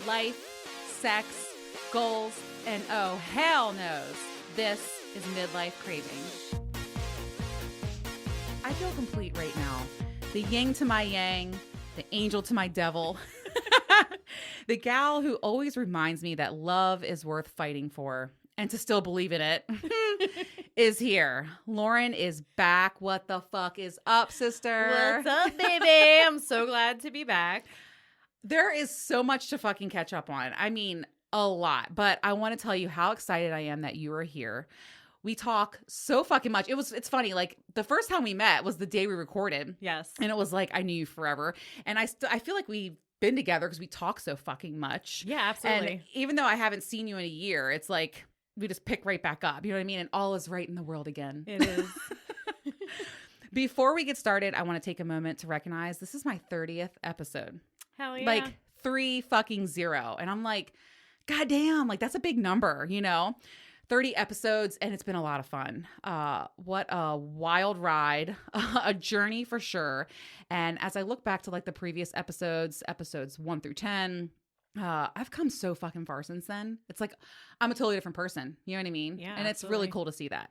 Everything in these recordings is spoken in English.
life, sex, goals, and oh, hell knows, this is Midlife Craving. I feel complete right now. The yin to my yang, the angel to my devil. The gal who always reminds me that love is worth fighting for and to still believe in it is here. Lauren is back. What the fuck is up, sister? What's up, baby? I'm so glad to be back. There is so much to fucking catch up on. I mean, a lot. But I want to tell you how excited I am that you are here. We talk so fucking much. It's funny. Like the first time we met was the day we recorded. Yes. And it was like, I knew you forever. And I feel like we've been together because we talk so fucking much. Yeah, absolutely. And even though I haven't seen you in a year, it's like we just pick right back up. You know what I mean? And all is right in the world again. It is. Before we get started, I want to take a moment to recognize this is my 30th episode. Hell yeah. Like 3 fucking 0. And I'm like, God damn, like that's a big number, you know? 30 episodes, and it's been a lot of fun. What a wild ride, a journey for sure. And as I look back to like the previous episodes 1 through 10, I've come so fucking far since then. It's like I'm a totally different person. You know what I mean? Yeah, and absolutely. It's really cool to see that.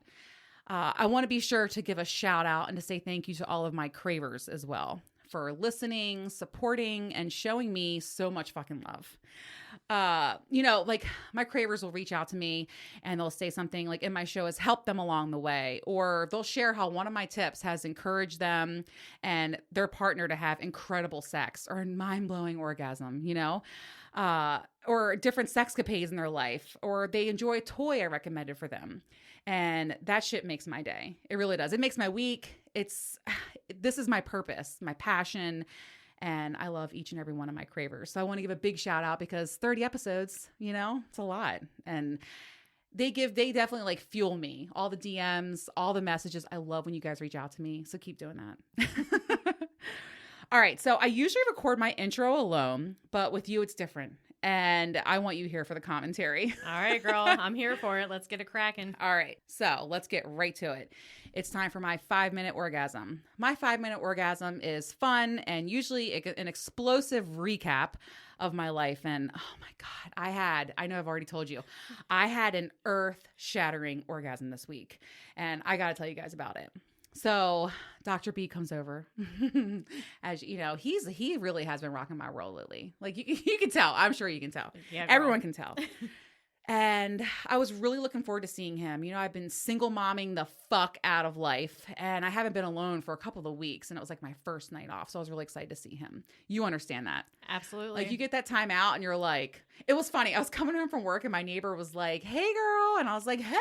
I want to be sure to give a shout out and to say thank you to all of my Cravers as well for listening, supporting, and showing me so much fucking love. You know, like my Cravers will reach out to me and they'll say something like in my show has helped them along the way, or they'll share how one of my tips has encouraged them and their partner to have incredible sex or a mind-blowing orgasm, you know, or different sexcapades in their life, or they enjoy a toy I recommended for them. And that shit makes my day. It really does. It makes my week. This is my purpose, my passion. And I love each and every one of my Cravers. So I want to give a big shout out because 30 episodes, you know, it's a lot. And they definitely like fuel me. All the DMs, all the messages. I love when you guys reach out to me. So keep doing that. All right. So I usually record my intro alone, but with you, it's different. And I want you here for the commentary. All right, girl. I'm here for it. Let's get it cracking. All right. So let's get right to it. It's time for my 5-minute orgasm. My 5-minute orgasm is fun and usually an explosive recap of my life. And oh my God, I know I've already told you, I had an earth-shattering orgasm this week. And I got to tell you guys about it. So Dr. B comes over. As you know, he really has been rocking my world lately. Like you can tell. I'm sure you can tell. Yeah, everyone can tell. And I was really looking forward to seeing him. You know, I've been single momming the fuck out of life, and I haven't been alone for a couple of weeks, and it was like my first night off. So I was really excited to see him. You understand that? Absolutely. Like you get that time out and you're like, it was funny. I was coming home from work and my neighbor was like, hey girl. And I was like, hey.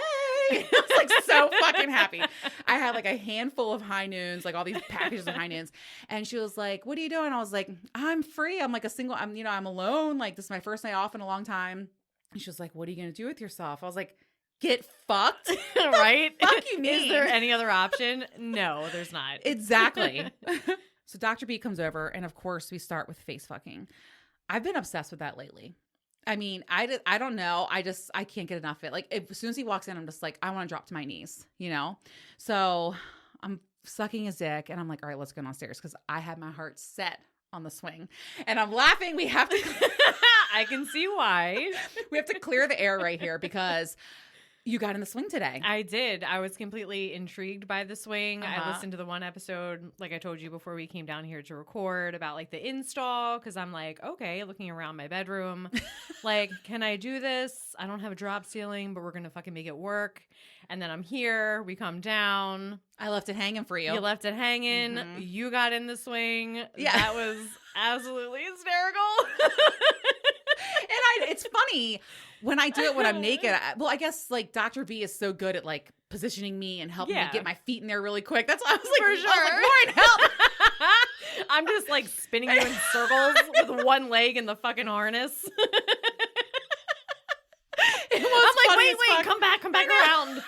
I was like so fucking happy. I had like a handful of high noons, like all these packages of high noons. And she was like, what are you doing? I was like, I'm free. I'm like I'm alone. Like this is my first night off in a long time. And she was like, what are you going to do with yourself? I was like, get fucked. Right? Fuck you mean? Is there any other option? No, there's not. Exactly. So Dr. B comes over, and of course we start with face fucking. I've been obsessed with that lately. I mean, I don't know. I can't get enough of it. Like as soon as he walks in, I'm just like, I want to drop to my knees, you know? So I'm sucking his dick and I'm like, all right, let's go downstairs. Cause I had my heart set on the swing and I'm laughing. We have to, I can see why. We have to clear the air right here because you got in the swing today. I did. I was completely intrigued by the swing. Uh-huh. I listened to the one episode, like I told you before we came down here to record, about like the install. Cause I'm like, okay, looking around my bedroom, like, can I do this? I don't have a drop ceiling, but we're going to fucking make it work. And then I'm here. We come down. I left it hanging for you. You left it hanging. Mm-hmm. You got in the swing. Yeah. That was absolutely hysterical. And it's funny when I do it when I'm naked. I guess like Dr. B is so good at like positioning me and helping me get my feet in there really quick. That's why I was like, For sure. I was like, Lauren, help. I'm just like spinning you in circles with one leg in the fucking harness. I'm like, wait, come back around.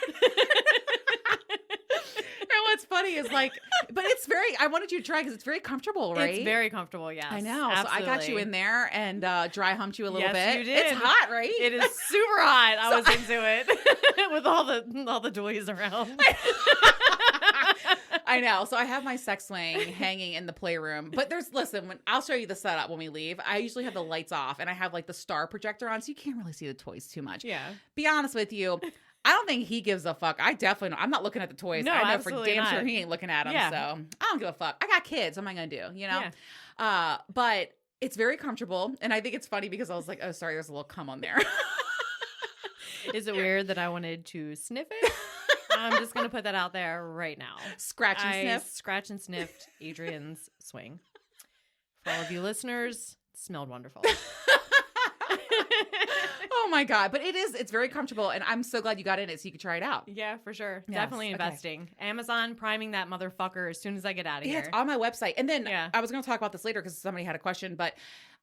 And what's funny is like, but it's I wanted you to try because it's very comfortable, right? It's very comfortable, yes. I know. Absolutely. So I got you in there and dry humped you a little bit. Yes, you did. It's hot, right? It is super hot. I was into it with all the toys around. I know. So I have my sex swing hanging in the playroom. But I'll show you the setup when we leave. I usually have the lights off and I have like the star projector on, so you can't really see the toys too much. Yeah. Be honest with you. I don't think he gives a fuck. I definitely I'm not looking at the toys. No, I know for damn not. sure he ain't looking at them. Yeah. So I don't give a fuck. I got kids. What am I going to do? You know? Yeah. But it's very comfortable. And I think it's funny because I was like, oh, sorry, there's a little cum on there. Is it weird that I wanted to sniff it? I'm just going to put that out there right now. Scratch and sniff. Scratch and sniffed Adrian's swing. For all of you listeners, it smelled wonderful. Oh my God. But it's very comfortable. And I'm so glad you got in it so you could try it out. Yeah, for sure. Yes, Definitely okay. investing. Amazon priming that motherfucker as soon as I get out of Yeah, here. it's on my website. And then Yeah. I was going to talk about this later because somebody had a question, but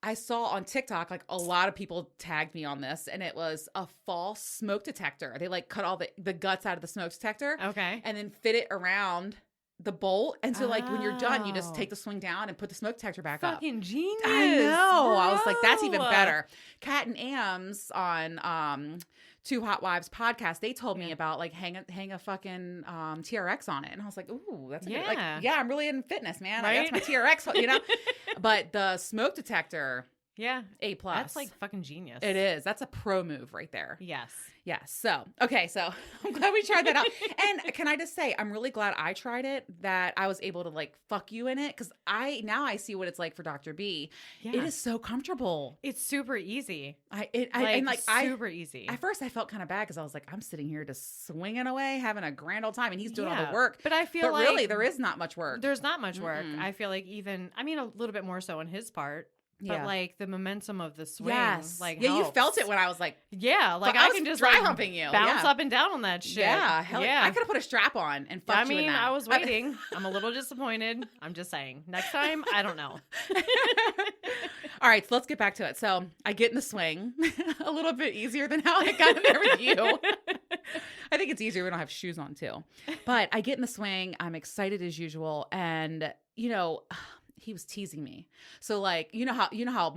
I saw on TikTok, like a lot of people tagged me on this, and it was a false smoke detector. They like cut all the guts out of the smoke detector Okay. and then fit it around the bolt. And so like when you're done, you just Oh. take the swing down and put the smoke detector back up. Fucking genius. I know. I was like, that's even bro. better. Kat and Ams on Two Hot Wives podcast, they told me Yeah. about like hang a fucking TRX on it. And I was like, ooh, that's a good, Yeah. like, yeah, I'm really in fitness, man. Like, Right? that's my TRX, you know? But the smoke detector, Yeah. A+. That's like fucking genius. It is. That's a pro move right there. Yes. Yes. So, okay. So I'm glad we tried that out. And can I just say, I'm really glad I tried it, that I was able to like fuck you in it. Cause now I see what it's like for Dr. B. Yeah. It is so comfortable. It's super easy. Super easy. At first I felt kind of bad because I was like, I'm sitting here just swinging away, having a grand old time, and he's doing all Yeah. the work. But I feel But like really, there is not much work. There's not much work. Mm-mm. I feel like a little bit more so on his part. But Yeah. like the momentum of the swing, Yes. like Yeah, you helps. felt it when I was like, Yeah, like I I was can just dry like humping you. bounce Yeah. up and down on that shit. yeah, hell yeah. I could have put a strap on and fucked I you in mean, that. I was waiting. I'm a little disappointed. I'm just saying. Next time, I don't know. All right, so let's get back to it. So I get in the swing a little bit easier than how I got in there with you. I think it's easier. We don't have shoes on too. But I get in the swing. I'm excited as usual. And, he was teasing me. So like, you know how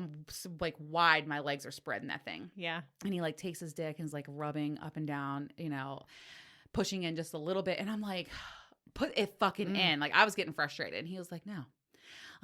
like wide my legs are spread in that thing. Yeah. And he like takes his dick and is like rubbing up and down, pushing in just a little bit. And I'm like, put it fucking in. Like I was getting frustrated. And he was like, no.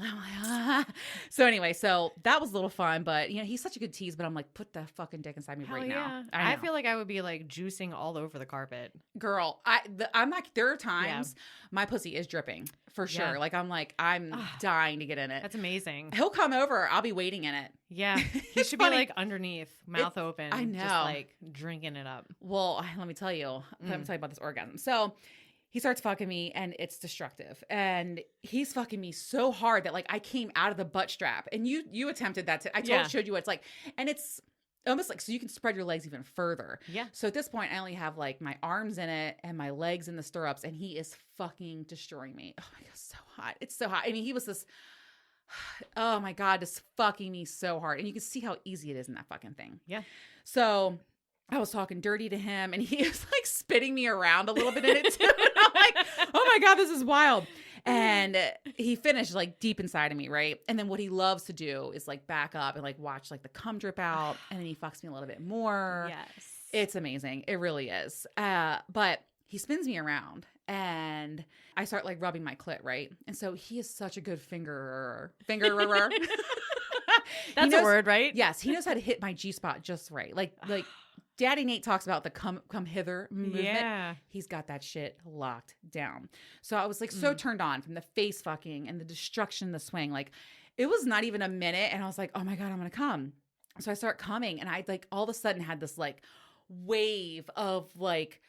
I'm like, ah. So anyway, so that was a little fun, but he's such a good tease, but I'm like, put the fucking dick inside me Hell right yeah. now. I feel like I would be like juicing all over the carpet. Girl, I'm like, there are times my pussy is dripping for sure. Yeah. Like I'm dying to get in it. That's amazing. He'll come over. I'll be waiting in it. Yeah. He It's should funny. be like underneath, mouth open. I know. Just like drinking it up. Well, let me tell you about this orgasm. So he starts fucking me and it's destructive. And he's fucking me so hard that like I came out of the butt strap. And you attempted that. Showed you what it's like. And it's almost like, so you can spread your legs even further. Yeah. So at this point, I only have like my arms in it and my legs in the stirrups. And he is fucking destroying me. Oh my God, so hot. It's so hot. I mean, he was this, oh my God, just fucking me so hard. And you can see how easy it is in that fucking thing. Yeah. So I was talking dirty to him and he was like spitting me around a little bit in it too. And I'm like, oh my God, this is wild. And he finished like deep inside of me, right? And then what he loves to do is like back up and like watch like the cum drip out. And then he fucks me a little bit more. Yes. It's amazing. It really is. But he spins me around and I start like rubbing my clit, right? And so he is such a good fingerer. That's a word, right? Yes. He knows how to hit my G-spot just right. Like Daddy Nate talks about the come hither movement. Yeah. He's got that shit locked down. So I was like so turned on from the face fucking and the destruction of the swing. Like it was not even a minute. And I was like, oh my God, I'm going to come. So I start coming and I like all of a sudden had this like wave of like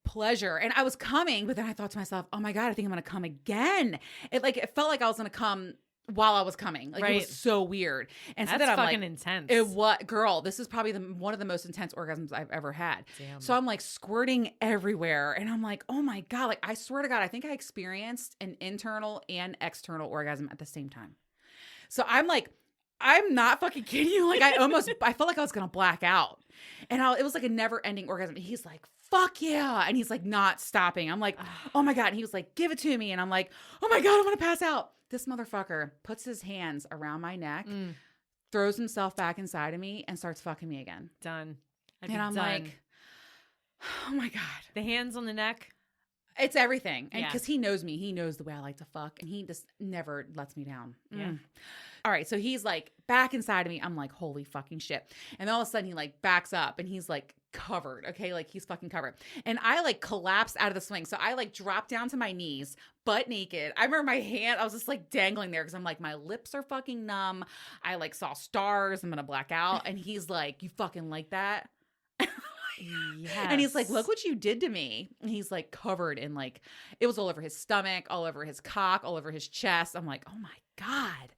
pleasure. And I was coming, but then I thought to myself, oh my God, I think I'm going to come again. It felt like I was going to come while I was coming. Like Right. it was so weird. And so That's then I'm fucking like, intense. girl, this is probably one of the most intense orgasms I've ever had. Damn. So I'm like squirting everywhere. And I'm like, oh my God, like I swear to God, I think I experienced an internal and external orgasm at the same time. So I'm like, I'm not fucking kidding you. Like I felt like I was going to black out. And it was like a never ending orgasm. And he's like, fuck yeah. And he's like not stopping. I'm like, oh my God. And he was like, give it to me. And I'm like, oh my God, I'm going to pass out. This motherfucker puts his hands around my neck, throws himself back inside of me, and starts fucking me again. Done. And I'm like, oh my God. The hands on the neck. It's everything. And Yeah. because he knows me, he knows the way I like to fuck, and he just never lets me down. Yeah. All right. So he's like back inside of me. I'm like, holy fucking shit. And all of a sudden he like backs up and he's like covered. Okay. Like he's fucking covered. And I like collapsed out of the swing. So I like dropped down to my knees, butt naked. I remember my hand, I was just like dangling there because I'm like, my lips are fucking numb. I like saw stars. I'm going to black out. And he's like, you fucking like that? Yes. And he's like, look what you did to me. And he's like covered in like, it was all over his stomach, all over his cock, all over his chest. I'm like, oh my God.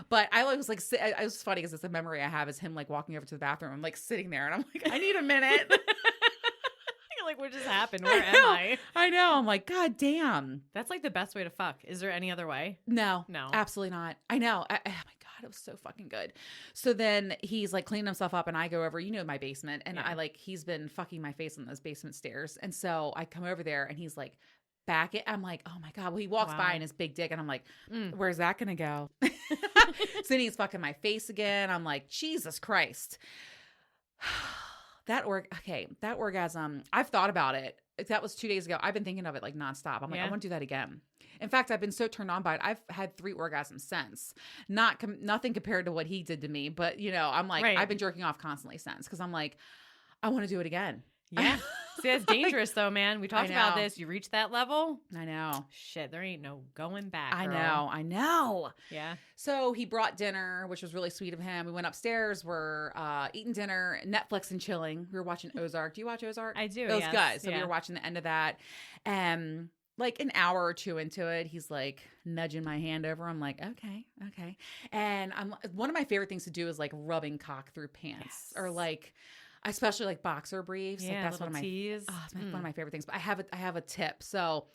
But I was like, it was funny because it's a memory I have is him like walking over to the bathroom. I'm like sitting there and I'm like, I need a minute. You're like, what just happened? Where am I? I know. I'm like, God damn. That's like the best way to fuck. Is there any other way? No, No. absolutely not. I know. Oh my God, it was so fucking good. So then he's like cleaning himself up and I go over, my basement, and Yeah. he's been fucking my face on those basement stairs. And so I come over there and he's like, back it. I'm like, oh my God. Well, he walks by Wow. in his big dick and I'm like, where's that going to go? So then he's fucking my face again. I'm like, Jesus Christ. That orgasm, I've thought about it. That was 2 days ago. I've been thinking of it like nonstop. I'm like, I Yeah. want to do that again. In fact, I've been so turned on by it. I've had 3 orgasms since. Nothing compared to what he did to me, but I'm like, Right. I've been jerking off constantly since because I'm like, I want to do it again. Yeah. See, that's dangerous though, man. We talked about know. this. You reach that level. I know. Shit, there ain't no going back. I girl. know. Yeah. So he brought dinner, which was really sweet of him. We went upstairs. We're eating dinner, Netflix and chilling. We were watching Ozark. Do you watch Ozark? I do. It was yes. good. So we Yeah. were watching the end of that. Like an hour or two into it, he's like nudging my hand over. I'm like, okay. And one of my favorite things to do is like rubbing cock through pants or like, especially like boxer briefs. Yeah, like that's one of my tease. it's one of my favorite things. But I have a tip. So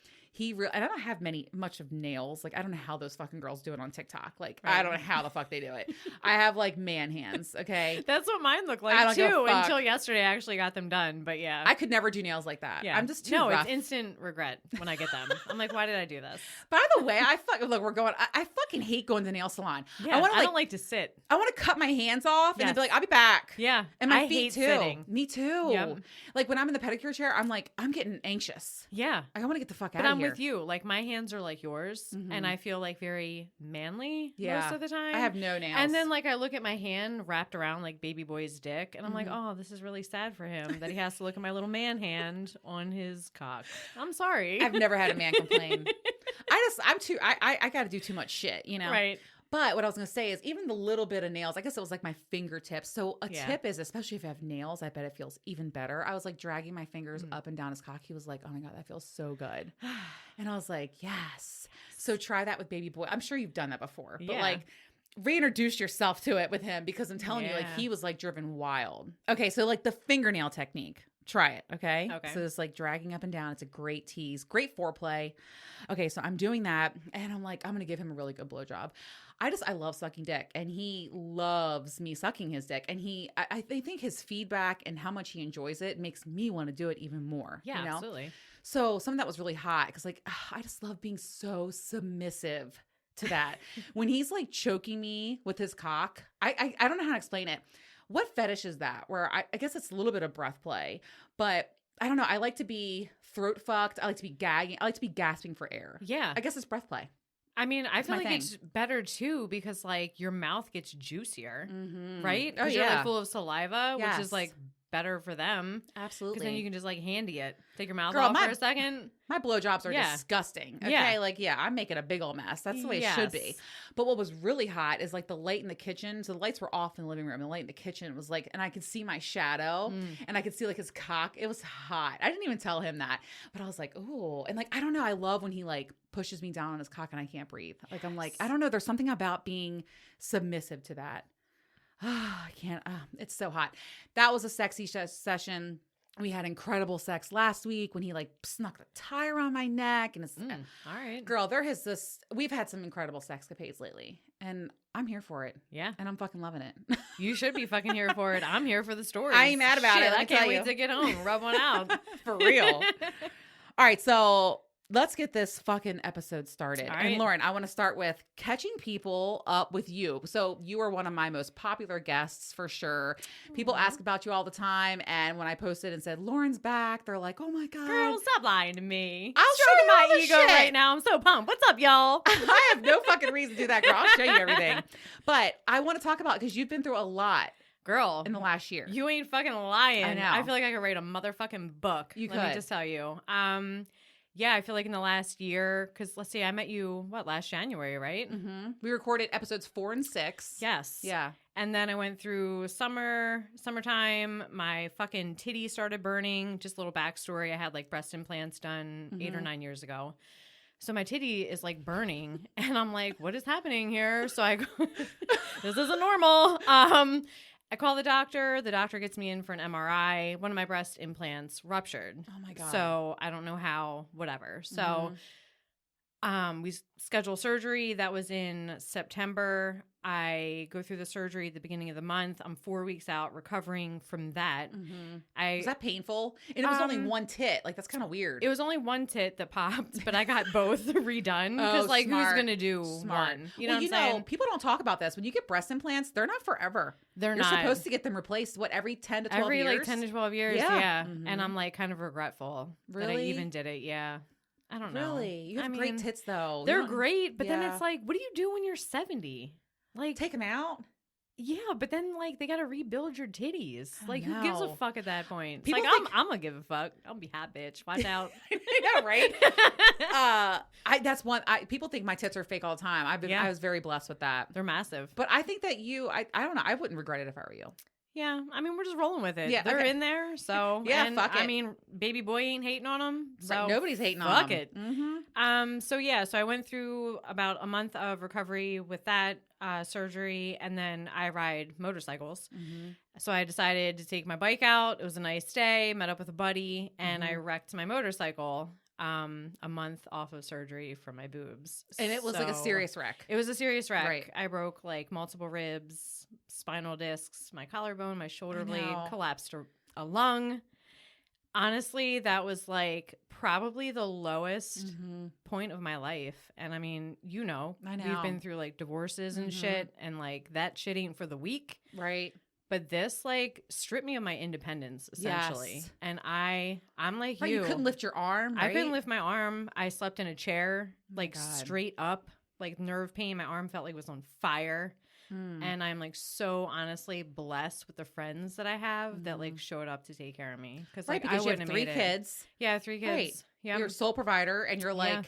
and I don't have much of nails. Like I don't know how those fucking girls do it on TikTok. Like I Right. don't know how the fuck they do it. I have like man hands. Okay. That's what mine look I like don't give a too. fuck. Until yesterday, I actually got them done. But yeah, I could never do nails like that. yeah, I'm just too no. rough. It's instant regret when I get them. I'm like, why did I do this? By the way, I fucking hate going to the nail salon. Yeah, I want to don't like to sit. I want to cut my hands off and then Yes. be like, I'll be back. Yeah, And my I feet hate too. sitting. Me too. Yep. Like when I'm in the pedicure chair, I'm like, I'm getting anxious. Yeah. I want to get the fuck out But of I'm here. with you. Like my hands are like yours, Mhm. and I feel like very manly Yeah. most of the time. I have no nails. And then like I look at my hand wrapped around like baby boy's dick, and I'm like, Mhm. oh, this is really sad for him that he has to look at my little man hand on his cock. I'm sorry. I've never had a man complain. I got to do too much shit, Right. But what I was going to say is even the little bit of nails, I guess it was like my fingertips. So a Yeah. tip is, especially if you have nails, I bet it feels even better. I was like dragging my fingers up and down his cock. He was like, oh my God, that feels so good. And I was like, yes. So try that with baby boy. I'm sure you've done that before, but Yeah. like reintroduce yourself to it with him because I'm telling you, like Yeah. he was like driven wild. Okay. So like the fingernail technique. Try it, okay? Okay. So it's like dragging up and down. It's a great tease, great foreplay. Okay, so I'm doing that, and I'm like, I'm gonna give him a really good blowjob. I love sucking dick, and he loves me sucking his dick, and I think his feedback and how much he enjoys it makes me want to do it even more. Yeah, you know? absolutely. So some of that was really hot because like I just love being so submissive to that. When he's like choking me with his cock, I don't know how to explain it. What fetish is that? Where I guess it's a little bit of breath play, but I don't know. I like to be throat fucked. I like to be gagging. I like to be gasping for air. Yeah. I guess it's breath play. I mean, I feel my like thing. it's better too because like your mouth gets juicier, Mm-hmm. right? Oh Because you're yeah, like full of saliva, which Yes. is like better for them. absolutely. Because then you can just like handy it. Take your mouth Girl, off my- for a second. My blowjobs are Yeah. disgusting. Okay, Yeah. like I'm making a big old mess. That's the way it should be. Yes. But what was really hot is like the light in the kitchen. So the lights were off in the living room. The light in the kitchen was like, and I could see my shadow, and I could see like his cock. It was hot. I didn't even tell him that, but I was like, ooh, and like I don't know. I love when he like pushes me down on his cock and I can't breathe. Like I'm like, I don't know. There's something about being submissive to that. I can't. It's so hot. That was a sexy session. We had incredible sex last week when he like snuck the tie around my neck and it's All right. girl, we've had some incredible sexcapades lately and I'm here for it Yeah. and I'm fucking loving it. You should be fucking here for it. I'm here for the story. I ain't mad about it, let I me can't tell wait you. to get home. Rub one out. For real. All right. So let's get this fucking episode started. All And right. Lauren, I want to start with catching people up with you. So you are one of my most popular guests for sure. People ask about you all the time. And when I posted and said, Lauren's back, they're like, oh my God. Girl, stop lying to me. I'll show Stroking you all my the ego shit. right now. I'm so pumped. What's up, y'all? I have no fucking reason to do that, girl. I'll show you everything. But I want to talk about, because you've been through a lot Girl, in the last year. you ain't fucking lying. I know. I feel like I could write a motherfucking book. You Let me could. just tell you. Yeah, I feel like in the last year, because let's see, I met you, last January, right? We recorded episodes 4 and 6. Yes. Yeah. And then I went through summertime. My fucking titty started burning. Just a little backstory. I had like breast implants done 8 or 9 years ago. So my titty is like burning. And I'm like, what is happening here? So I go, this isn't normal. I call the doctor. The doctor gets me in for an MRI. One of my breast implants ruptured. Oh my God. So I don't know how, whatever. So we schedule surgery. That was in September. I go through the surgery at the beginning of the month. I'm 4 weeks out recovering from that. Was that painful? And it was only one tit. Like, that's kind of weird. It was only one tit that popped, but I got both redone. Because, Oh, who's smart. going to do Smart. one? You know Well, what I'm saying? people don't talk about this. When you get breast implants, they're not forever. They're You're not. supposed to get them replaced, every 10 to 12 Every years? like 10 to 12 years. Yeah. Yeah. Mhm. And I'm like kind of regretful that I Really? even did it. Yeah. I don't know. Really? You have I great mean, tits, though. They're You don't- great, but then Yeah. it's like, what do you do when you're 70? Like, Take them out? yeah, but then like they got to rebuild your titties. I Like, who gives a know. fuck at that point? It's People like, think- I'm gonna give a fuck. I'll be hot, bitch. Watch out. I know, right? That's one. People think my tits are fake all the time. Yeah. I was very blessed with that. They're massive. But I think that I don't know. I wouldn't regret it if I were you. Yeah, I mean, we're just rolling with it. Yeah, They're okay. in there, so Yeah, and, fuck I it. mean, baby boy ain't hating on them, so Right, nobody's hating on fuck them. it. Mm-hmm. So yeah, so I went through about a month of recovery with that surgery, and then I ride motorcycles. So I decided to take my bike out. It was a nice day. Met up with a buddy, and I wrecked my motorcycle. A month off of surgery for my boobs, And it was like a So- serious wreck. It was a serious wreck. Right. I broke like multiple ribs, spinal discs, my collarbone, my shoulder I blade, know. collapsed a lung. Honestly, that was like probably the lowest point of my life. And I mean, I know. we've been through like divorces and shit, and like that shit ain't for the weak. Right. But this like stripped me of my independence essentially. Yes. And I'm like Right, you couldn't lift your arm, right? I couldn't lift my arm. I slept in a chair, like God. straight up, like nerve pain. My arm felt like it was on fire. And I'm like so honestly blessed with the friends that I have that like showed up to take care of me. Right, Like, because I you have wouldn't 3 have made it. kids. Yeah, 3 kids. Right. Yeah. You're a sole provider, and you're Yeah.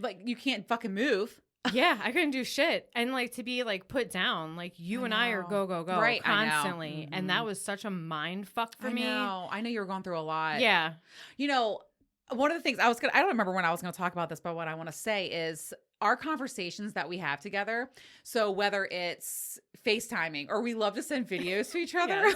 like you can't fucking move. Yeah, I couldn't do shit. And like to be like put down, like you and I are know. go Right, I know. constantly. And that was such a mind fuck for me. I know you were going through a lot. Yeah. You know, one of the things I don't remember when I was going to talk about this, but what I want to say is our conversations that we have together. So whether it's FaceTiming or we love to send videos to each other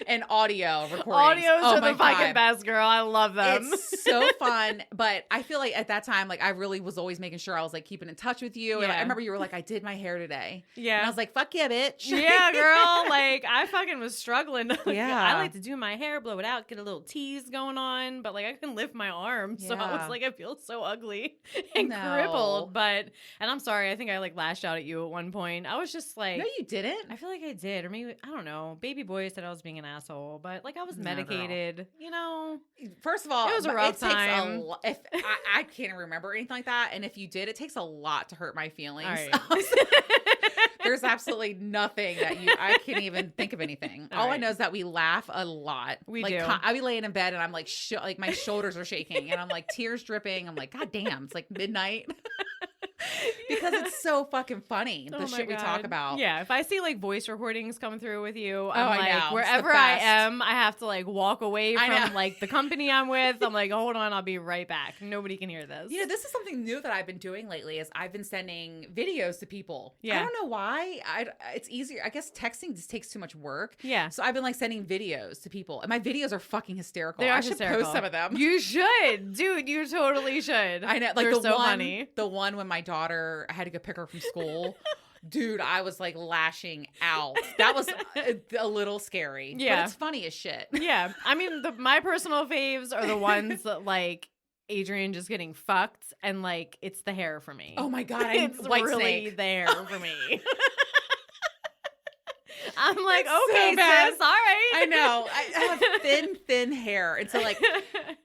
and audio recordings. Audios Oh are my the fucking God. best, girl. I love them. It's so fun. But I feel like at that time, like I really was always making sure I was like keeping in touch with you. And Yeah. I remember you were like, I did my hair today. Yeah. And I was like, fuck yeah, bitch. Yeah, girl. Like I fucking was struggling. Yeah. I like to do my hair, blow it out, get a little tease going on, but like I couldn't lift my arm. So Yeah. it's like I feel so ugly and No. crippled. But and I'm sorry, I think I like lashed out at you at one point. I was just like No, you didn't. I feel like I did. Or maybe I don't know. Baby boy said I was being an asshole, but like I was No, girl. medicated, you know. First of all, It was a but rough takes time. If I can't remember anything like that, and if you did, it takes a lot to hurt my feelings. All right. There's absolutely nothing that I can't even think of anything. All All I right. know is that we laugh a lot. We like, do. I be laying in bed and I'm like, like my shoulders are shaking and I'm like tears dripping. I'm like, God damn, it's like midnight. Because it's so fucking funny, the Oh my shit we talk God. about. Yeah, if I see like voice recordings coming through with you, I I'm know. like, It's the wherever I best. am, I have to like walk away I from know. like the company I'm with. I'm like, hold on, I'll be right back. Nobody can hear this. You know, this is something new that I've been doing lately is I've been sending videos to people. Yeah. I don't know why. It's easier. I guess texting just takes too much work. Yeah. So I've been like sending videos to people. And my videos are fucking hysterical. They are I should hysterical. post some of them. You should, dude. You totally should. I know. Like They're the so one, funny. the one when my daughter, I had to go pick her from school. Dude, I was like lashing out. That was a little scary. Yeah. But it's funny as shit. Yeah, I mean, my personal faves are the ones that like Adrian just getting fucked, and like it's the hair for me. Oh my God, it's white really snake. the hair for me. I'm like, It's okay, so bad. sis, all right. I know. I have thin hair. And so like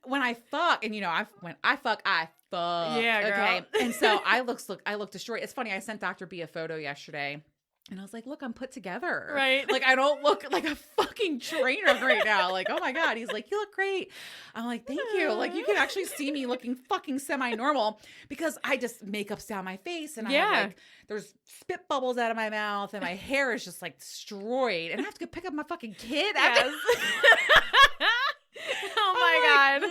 when I fuck, and when I fuck, I fuck. Yeah, girl. Okay. And so I look destroyed. It's funny. I sent Dr. B a photo yesterday. And I was like, look, I'm put together. Right. Like, I don't look like a fucking trainer right now. Like, oh my God. He's like, you look great. I'm like, thank you. Like, you can actually see me looking fucking semi-normal because I just makeup's down my face. And I have like, there's spit bubbles out of my mouth and my hair is just like destroyed. And I have to go pick up my fucking kid. Yes. Oh my God.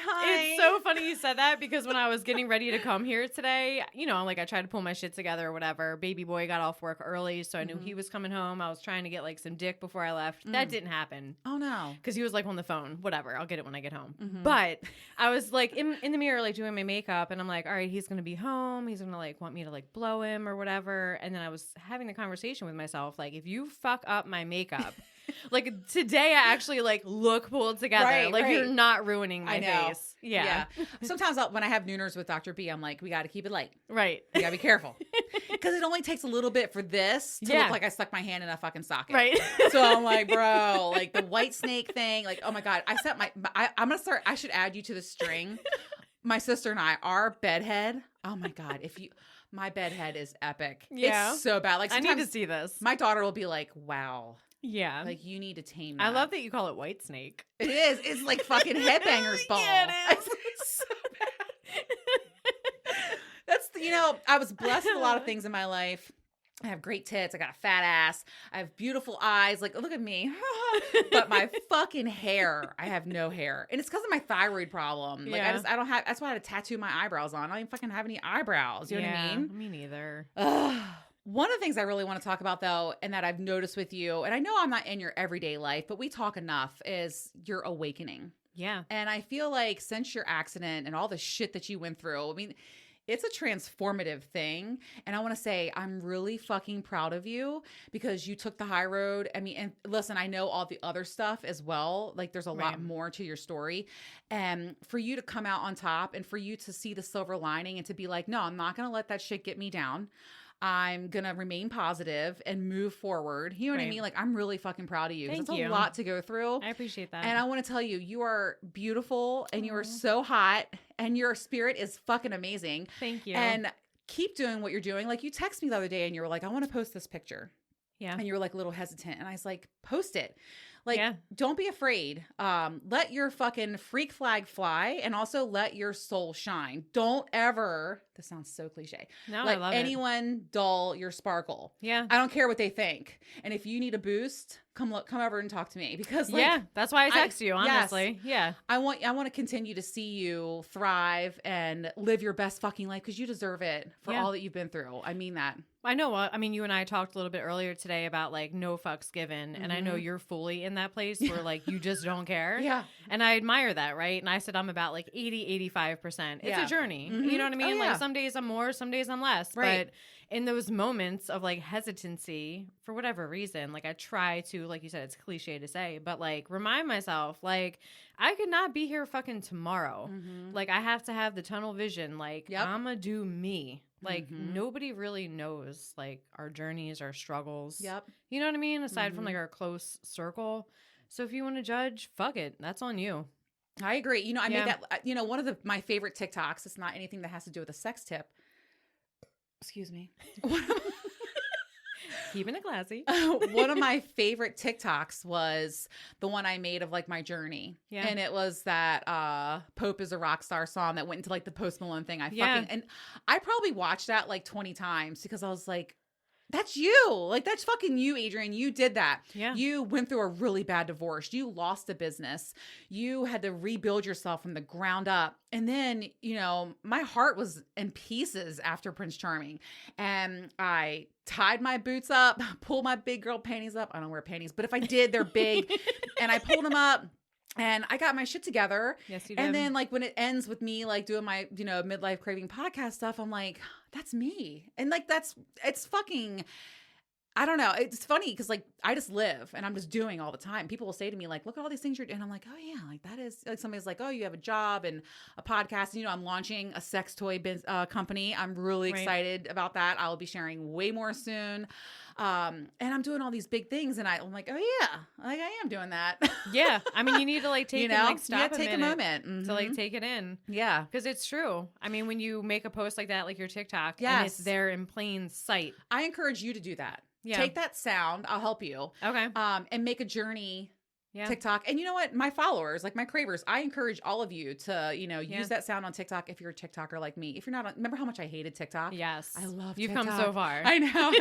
Hi. It's so funny you said that because when I was getting ready to come here today, like I tried to pull my shit together or whatever. Baby boy got off work early, so I knew he was coming home. I was trying to get like some dick before I left. That didn't happen. Oh no. Because he was like on the phone. Whatever. I'll get it when I get home. But I was like in the mirror, like doing my makeup, and I'm like, all right, he's going to be home. He's going to like want me to like blow him or whatever. And then I was having the conversation with myself, like, if you fuck up my makeup, like today I actually like look pulled together. Like you're not ruining my face. Yeah. Sometimes when I have nooners with Dr. B, I'm like, we got to keep it light. Right. We got to be careful. Because it only takes a little bit for this to look like I stuck my hand in a fucking socket. Right. So I'm like, bro, like the white snake thing, like, oh my God. I'm going to start, I should add you to the string. My sister and our bedhead. Oh my God. My bedhead is epic. Yeah. It's so bad. Like I need to see this. My daughter will be like, wow. Yeah. Like, you need to tame that. I love that you call it white snake. It is. It's like fucking headbanger's ball. Yeah, it is. It's so bad. That's, I was blessed with a lot of things in my life. I have great tits. I got a fat ass. I have beautiful eyes. Like, look at me. But my fucking hair, I have no hair. And it's because of my thyroid problem. Like, I don't have, that's why I had to tattoo my eyebrows on. I don't even fucking have any eyebrows. You know what I mean? Me neither. One of the things I really want to talk about, though, and that I've noticed with you, and I know I'm not in your everyday life, but we talk enough, is your awakening. Yeah. And I feel like since your accident and all the shit that you went through, I mean, it's a transformative thing. And I want to say I'm really fucking proud of you because you took the high road. I mean, and listen, I know all the other stuff as well. Like there's a lot more to your story. And for you to come out on top and for you to see the silver lining and to be like, no, I'm not going to let that shit get me down. I'm going to remain positive and move forward. You know what I mean? Like, I'm really fucking proud of you. Thank it's you. a lot to go through. I appreciate that. And I want to tell you, you are beautiful and you are so hot and your spirit is fucking amazing. Thank you. And keep doing what you're doing. Like, you texted me the other day and you were like, I want to post this picture. Yeah. And you were like a little hesitant. And I was like, post it. Like, don't be afraid. Let your fucking freak flag fly and also let your soul shine. Don't ever, this sounds so cliche, let anyone dull your sparkle. Yeah. I don't care what they think. And if you need a boost, come over and talk to me because that's why I text you, honestly. Yes, I want to continue to see you thrive and live your best fucking life because you deserve it for all that you've been through. I mean that. I know. I mean, you and I talked a little bit earlier today about like no fucks given. And I know you're fully in that place where like you just don't care. Yeah. And I admire that. Right. And I said, I'm about like 80-85%. It's a journey. You know what I mean? Like some days I'm more, some days I'm less. Right. But in those moments of like hesitancy, for whatever reason, like I try to, like you said, it's cliche to say, but like remind myself, like I could not be here fucking tomorrow. Like I have to have the tunnel vision. Like I'm gonna do me. Like nobody really knows like our journeys, our struggles. Yep. You know what I mean? Aside from like our close circle. So if you want to judge, fuck it. That's on you. I agree. You know, I made that, one of my favorite TikToks, it's not anything that has to do with a sex tip. Excuse me. Keeping it classy. One of my favorite TikToks was the one I made of like my journey. Yeah. And it was that Pope is a Rock Star song that went into like the Post Malone thing. And I probably watched that like 20 times because I was like, that's you. Like, that's fucking you, Adrian. You did that. Yeah. You went through a really bad divorce. You lost a business. You had to rebuild yourself from the ground up. And then, my heart was in pieces after Prince Charming. And I tied my boots up, pulled my big girl panties up. I don't wear panties, but if I did, they're big. And I pulled them up. And I got my shit together. Yes, you did. And then like when it ends with me like doing my, midlife craving podcast stuff, I'm like, that's me. And like it's fucking, I don't know. It's funny because like I just live and I'm just doing all the time. People will say to me like, look at all these things you're doing. And I'm like, oh yeah, like that is like somebody's like, oh, you have a job and a podcast. And, I'm launching a sex toy company. I'm really excited about that. I'll be sharing way more soon. And I'm doing all these big things and I'm like, oh yeah, like I am doing that. Yeah. I mean, you need to like take and like stop take a moment to like take it in. Yeah. Because it's true. I mean, when you make a post like that, like your TikTok, yes. and it's there in plain sight. I encourage you to do that. Yeah. Take that sound. I'll help you. Okay. And make a journey. Yeah. TikTok. And you know what? My followers, like my Cravers, I encourage all of you to, use that sound on TikTok if you're a TikToker like me. If you're not, remember how much I hated TikTok? Yes. I love You've TikTok. come so far. I know.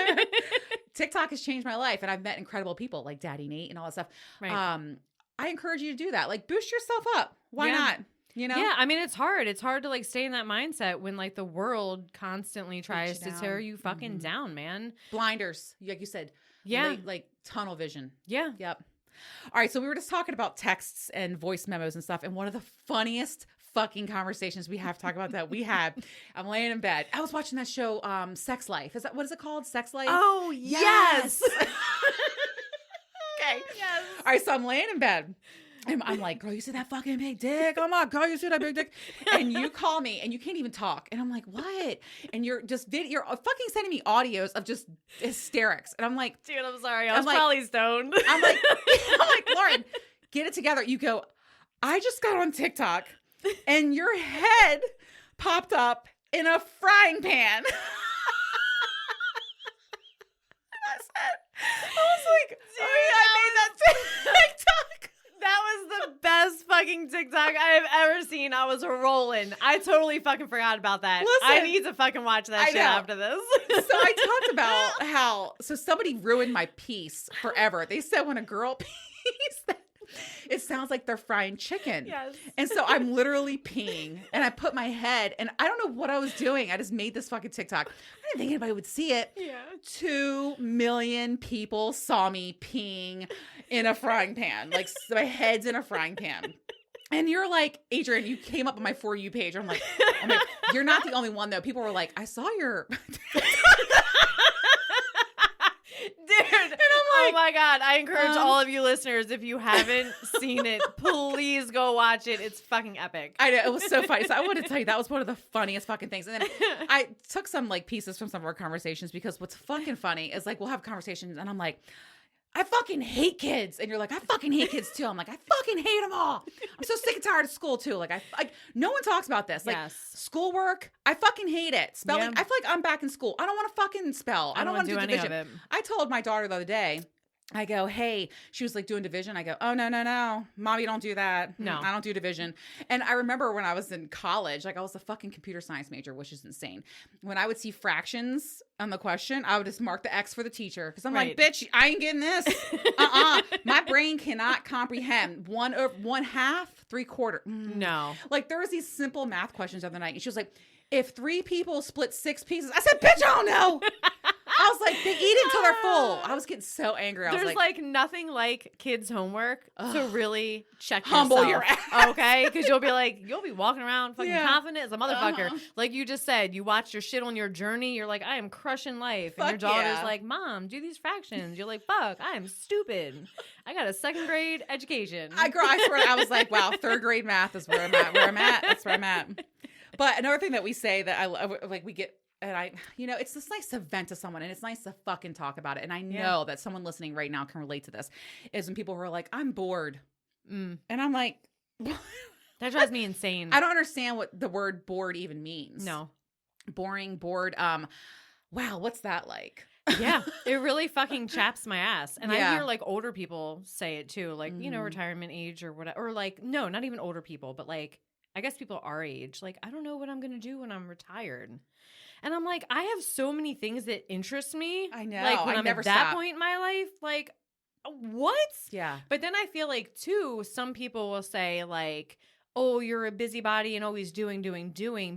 TikTok has changed my life and I've met incredible people like Daddy Nate and all that stuff. Right. I encourage you to do that. Like boost yourself up. Why not? Yeah, I mean, it's hard. It's hard to like stay in that mindset when like the world constantly tries to tear you fucking down, man. Blinders, like you said. Yeah. Like tunnel vision. Yeah. Yep. All right. So we were just talking about texts and voice memos and stuff. And one of the funniest fucking conversations we have to talk about that we had. I'm laying in bed. I was watching that show, Sex Life. What is it called? Sex Life? Oh, yes. Okay. Yes. All right. So I'm laying in bed. And I'm like, girl, you see that fucking big dick? Oh my God, you see that big dick? And you call me and you can't even talk. And I'm like, what? And you're you're fucking sending me audios of just hysterics. And I'm like, dude, I'm sorry. I was probably stoned. I'm like, Lauren, get it together. You go, I just got on TikTok and your head popped up in a frying pan. I was like, oh yeah, I made that TikTok. That was the best fucking TikTok I have ever seen. I was rolling. I totally fucking forgot about that. Listen, I need to fucking watch that shit after this. So I talked about how, somebody ruined my piece forever. They said when a girl pees, it sounds like they're frying chicken. Yes. And so I'm literally peeing and I put my head and I don't know what I was doing. I just made this fucking TikTok. I didn't think anybody would see it. Yeah. 2 million people saw me peeing in a frying pan. Like my head's in a frying pan. And you're like, Adrian, you came up on my For You page. I'm like, you're not the only one though. People were like, I saw your Dude, and I'm like, oh my God. I encourage all of you listeners, if you haven't seen it, please go watch it. It's fucking epic. I know. It was so funny. So I want to tell you, that was one of the funniest fucking things. And then I took some like pieces from some of our conversations because what's fucking funny is like, we'll have conversations and I'm like, I fucking hate kids. And you're like, I fucking hate kids too. I'm like, I fucking hate them all. I'm so sick and tired of school too. Like no one talks about this. Like schoolwork, I fucking hate it. Spelling, I feel like I'm back in school. I don't want to fucking spell. I don't want to do any division. of it. I told my daughter the other day, I go, hey, she was like doing division. I go, oh, no. Mommy, don't do that. No. I don't do division. And I remember when I was in college, like I was a fucking computer science major, which is insane. When I would see fractions on the question, I would just mark the X for the teacher. Because I'm like, bitch, I ain't getting this. My brain cannot comprehend 1/2, 3/4. No. Like there was these simple math questions the other night. And she was like, if 3 people split 6 pieces, I said, bitch, I don't know. I was like, they eat until they're full. I was getting so angry. There's like nothing like kids' homework to really check humble yourself, your ass. okay? Because you'll be walking around fucking confident as a motherfucker. Like you just said, you watch your shit on your journey. You're like, I am crushing life. And your daughter's like, Mom, do these fractions. You're like, fuck, I am stupid. I got a 2nd grade education. I swear, I was like, wow, 3rd grade math is where I'm at. That's where I'm at. But another thing that we say that I love, like we get, and it's just nice to vent to someone and it's nice to fucking talk about it. And I know that someone listening right now can relate to this, is when people were like, I'm bored. And I'm like, that drives me insane. I don't understand what the word bored even means. No. Boring, bored. Wow, what's that like? Yeah, it really fucking chaps my ass. And I hear like older people say it too, like, retirement age or whatever. Or like, no, not even older people, but like, I guess people our age, like, I don't know what I'm going to do when I'm retired. And I'm like, I have so many things that interest me. I know. Like when I I'm never at that stop. point in my life, like, what? Yeah. But then I feel like, too, some people will say, like, oh, you're a busybody and always doing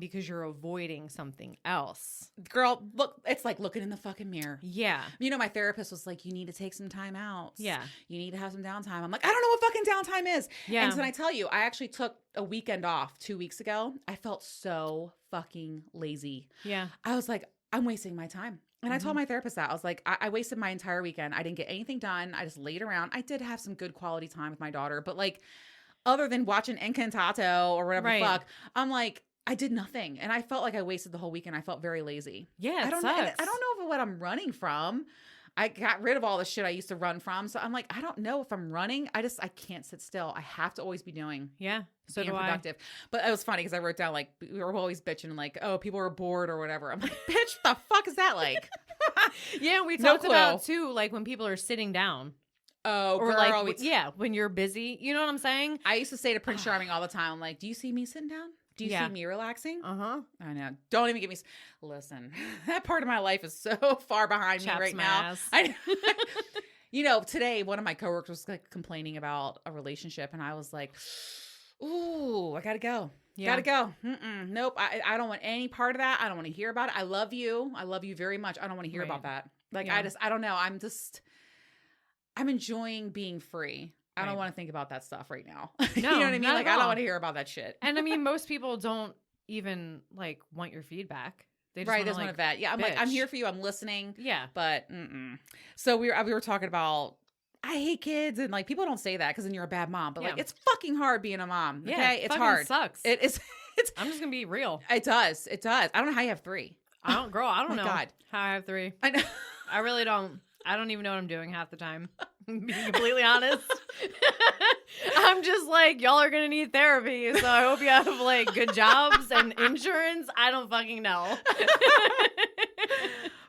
because you're avoiding something else. Girl, look, it's like looking in the fucking mirror. Yeah. My therapist was like, you need to take some time out. Yeah. You need to have some downtime. I'm like, I don't know what fucking downtime is. Yeah. And so I tell you, I actually took a weekend off 2 weeks ago. I felt so fucking lazy. Yeah. I was like, I'm wasting my time. And I told my therapist that. I was like, I wasted my entire weekend. I didn't get anything done. I just laid around. I did have some good quality time with my daughter, but like, other than watching Encantato or whatever the fuck, I'm like, I did nothing. And I felt like I wasted the whole weekend. I felt very lazy. Yeah, I don't know what I'm running from. I got rid of all the shit I used to run from. So I'm like, I don't know if I'm running. I can't sit still. I have to always be doing. Yeah. So being do productive. But it was funny because I wrote down like, we were always bitching like, oh, people are bored or whatever. I'm like, bitch, what the fuck is that like? Yeah. We talked about too, like when people are sitting down. Oh, or girl, like, when you're busy. You know what I'm saying? I used to say to Prince Charming all the time, I'm like, do you see me sitting down? Do you see me relaxing? Uh-huh. I know. Don't even get me. Listen, that part of my life is so far behind me right now. You know, today one of my coworkers was like complaining about a relationship, and I was like, ooh, I gotta go. Gotta go. Nope. I don't want any part of that. I don't want to hear about it. I love you. I love you very much. I don't want to hear about that. Like, I don't know. I'm enjoying being free. I don't want to think about that stuff right now. You know what I mean? Like, I don't want to hear about that shit. And I mean, most people don't even like want your feedback. They just just want to vet. Yeah, I'm like, I'm here for you. I'm listening. Yeah. But so we were talking about, I hate kids, and like people don't say that because then you're a bad mom. But like, it's fucking hard being a mom. Okay, yeah, it's hard. Sucks. It is. I'm just gonna be real. It does. It does. I don't know how you have 3. I don't know God. how I have 3. I know. I really don't. I don't even know what I'm doing half the time. Being completely honest. I'm just like, y'all are gonna need therapy, so I hope you have like good jobs and insurance. I don't fucking know.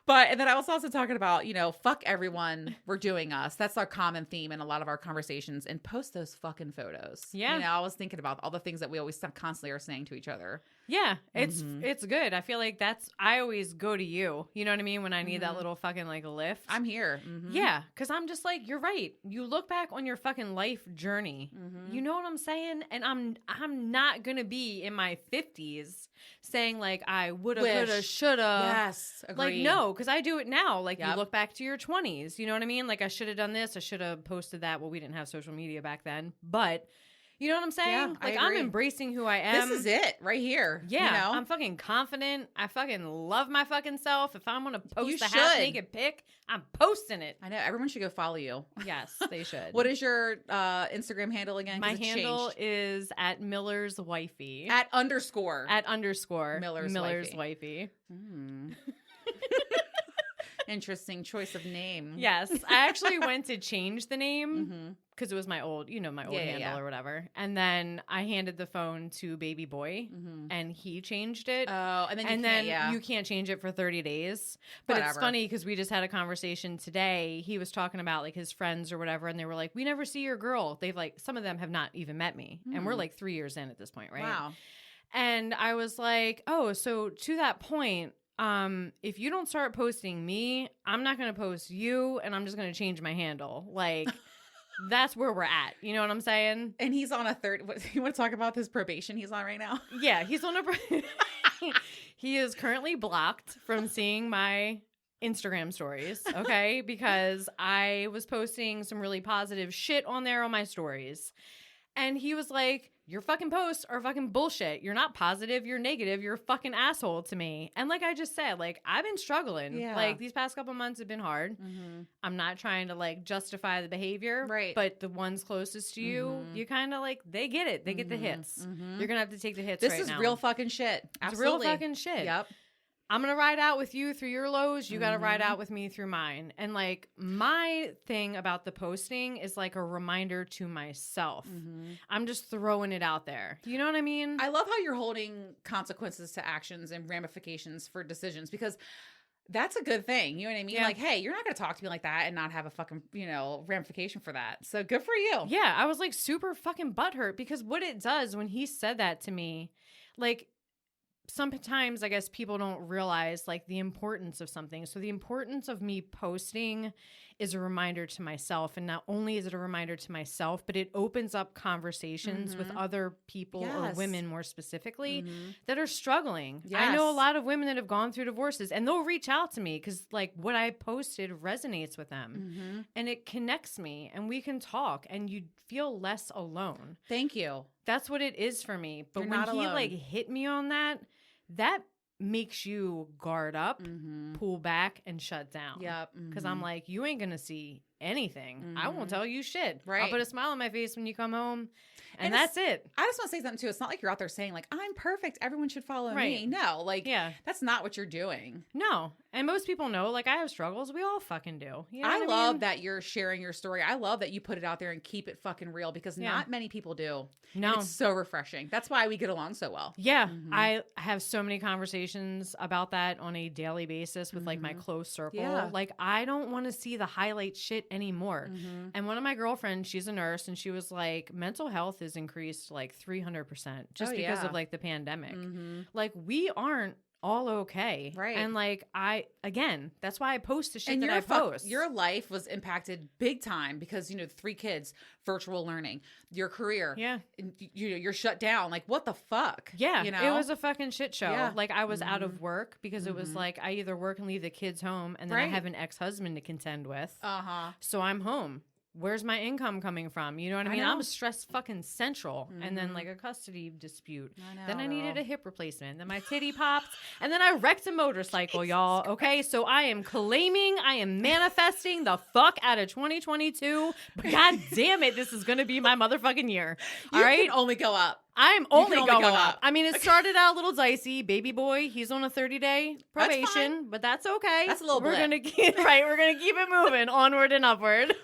But, and then I was also talking about, you know, fuck everyone, we're doing us. That's our common theme in a lot of our conversations, and post those fucking photos. Yeah. You know, I was thinking about all the things that we always constantly are saying to each other. Yeah, it's good. I feel like I always go to you. You know what I mean? When I need that little fucking like lift. I'm here. Yeah, because I'm just like, you're right. You look back on your fucking life journey. You know what I'm saying? And I'm not going to be in my 50s saying like I woulda, coulda, shoulda. Yes, agreed. Like, no, because I do it now. Like, you look back to your 20s. You know what I mean? Like, I should have done this. I should have posted that. Well, we didn't have social media back then. But... you know what I'm saying? Yeah, like, I'm embracing who I am. This is it right here. Yeah. You know? I'm fucking confident. I fucking love my fucking self. If I'm going to post a half-naked pic, I'm posting it. I know. Everyone should go follow you. Yes, they should. What is your Instagram handle again? My handle is at Miller's Wifey. At underscore Miller's Wifey. Interesting choice of name. Yes. I actually went to change the name because it was my old handle or whatever. And then I handed the phone to baby boy and he changed it. Oh, and then you can't change it for 30 days. But it's funny because we just had a conversation today. He was talking about like his friends or whatever. And they were like, we never see your girl. They've like, some of them have not even met me. And we're like 3 years in at this point, right? Wow. And I was like, oh, so to that point, if you don't start posting me, I'm not going to post you, and I'm just going to change my handle. Like, that's where we're at. You know what I'm saying? And he's on a you want to talk about this probation he's on right now? Yeah, he's on he is currently blocked from seeing my Instagram stories, okay? Because I was posting some really positive shit on there on my stories. And he was like, your fucking posts are fucking bullshit. You're not positive. You're negative. You're a fucking asshole to me. And like I just said, like, I've been struggling. Yeah. Like, these past couple months have been hard. I'm not trying to like justify the behavior. Right. But the ones closest to you, you kind of like, they get it. They get the hits. You're going to have to take the hits this right now. This is real fucking shit. Absolutely. It's real fucking shit. Yep. I'm going to ride out with you through your lows. You got to ride out with me through mine. And like my thing about the posting is like a reminder to myself. I'm just throwing it out there. You know what I mean? I love how you're holding consequences to actions and ramifications for decisions, because that's a good thing. You know what I mean? Yeah. Like, hey, you're not going to talk to me like that and not have a fucking, ramification for that. So good for you. Yeah. I was like super fucking butthurt because what it does when he said that to me, like, sometimes I guess people don't realize like the importance of something. So the importance of me posting is a reminder to myself. And not only is it a reminder to myself, but it opens up conversations with other people or women more specifically that are struggling. Yes. I know a lot of women that have gone through divorces and they'll reach out to me because like what I posted resonates with them and it connects me and we can talk and you feel less alone. Thank you. That's what it is for me. But You're when not he alone. like hit me on that makes you guard up, pull back, and shut down. Yep. Because I'm like, you ain't going to see anything. I won't tell you shit. Right. I'll put a smile on my face when you come home. And that's it. I just want to say something too. It's not like you're out there saying like, I'm perfect, everyone should follow me. No, like, that's not what you're doing. No. And most people know, like, I have struggles. We all fucking do. You know I what love mean? that you're sharing your story. I love that you put it out there and keep it fucking real because not many people do. No. It's so refreshing. That's why we get along so well. Yeah. I have so many conversations about that on a daily basis with like my close circle. Yeah. Like, I don't want to see the highlight shit anymore. And one of my girlfriends, she's a nurse, and she was like, mental health is increased like 300% just because of like the pandemic. Like, we aren't all okay. Right. And like, that's why I post the shit that I post. Your life was impacted big time because, 3 kids, virtual learning, your career. Yeah. You're shut down. Like, what the fuck? Yeah. It was a fucking shit show. Yeah. Like, I was out of work because it was like, I either work and leave the kids home, and then I have an ex-husband to contend with. So I'm home. Where's my income coming from? You know what I mean? I'm stress fucking central. And then like a custody dispute. Then I needed a hip replacement. Then my titty popped. And then I wrecked a motorcycle, y'all. Okay. So I am manifesting the fuck out of 2022. But God damn it, this is going to be my motherfucking year. All right. You can only go up. I'm only going up. I mean, it started out a little dicey. Baby boy, he's on a 30-day probation, but that's okay. That's a little We're blip. gonna keep it moving onward and upward.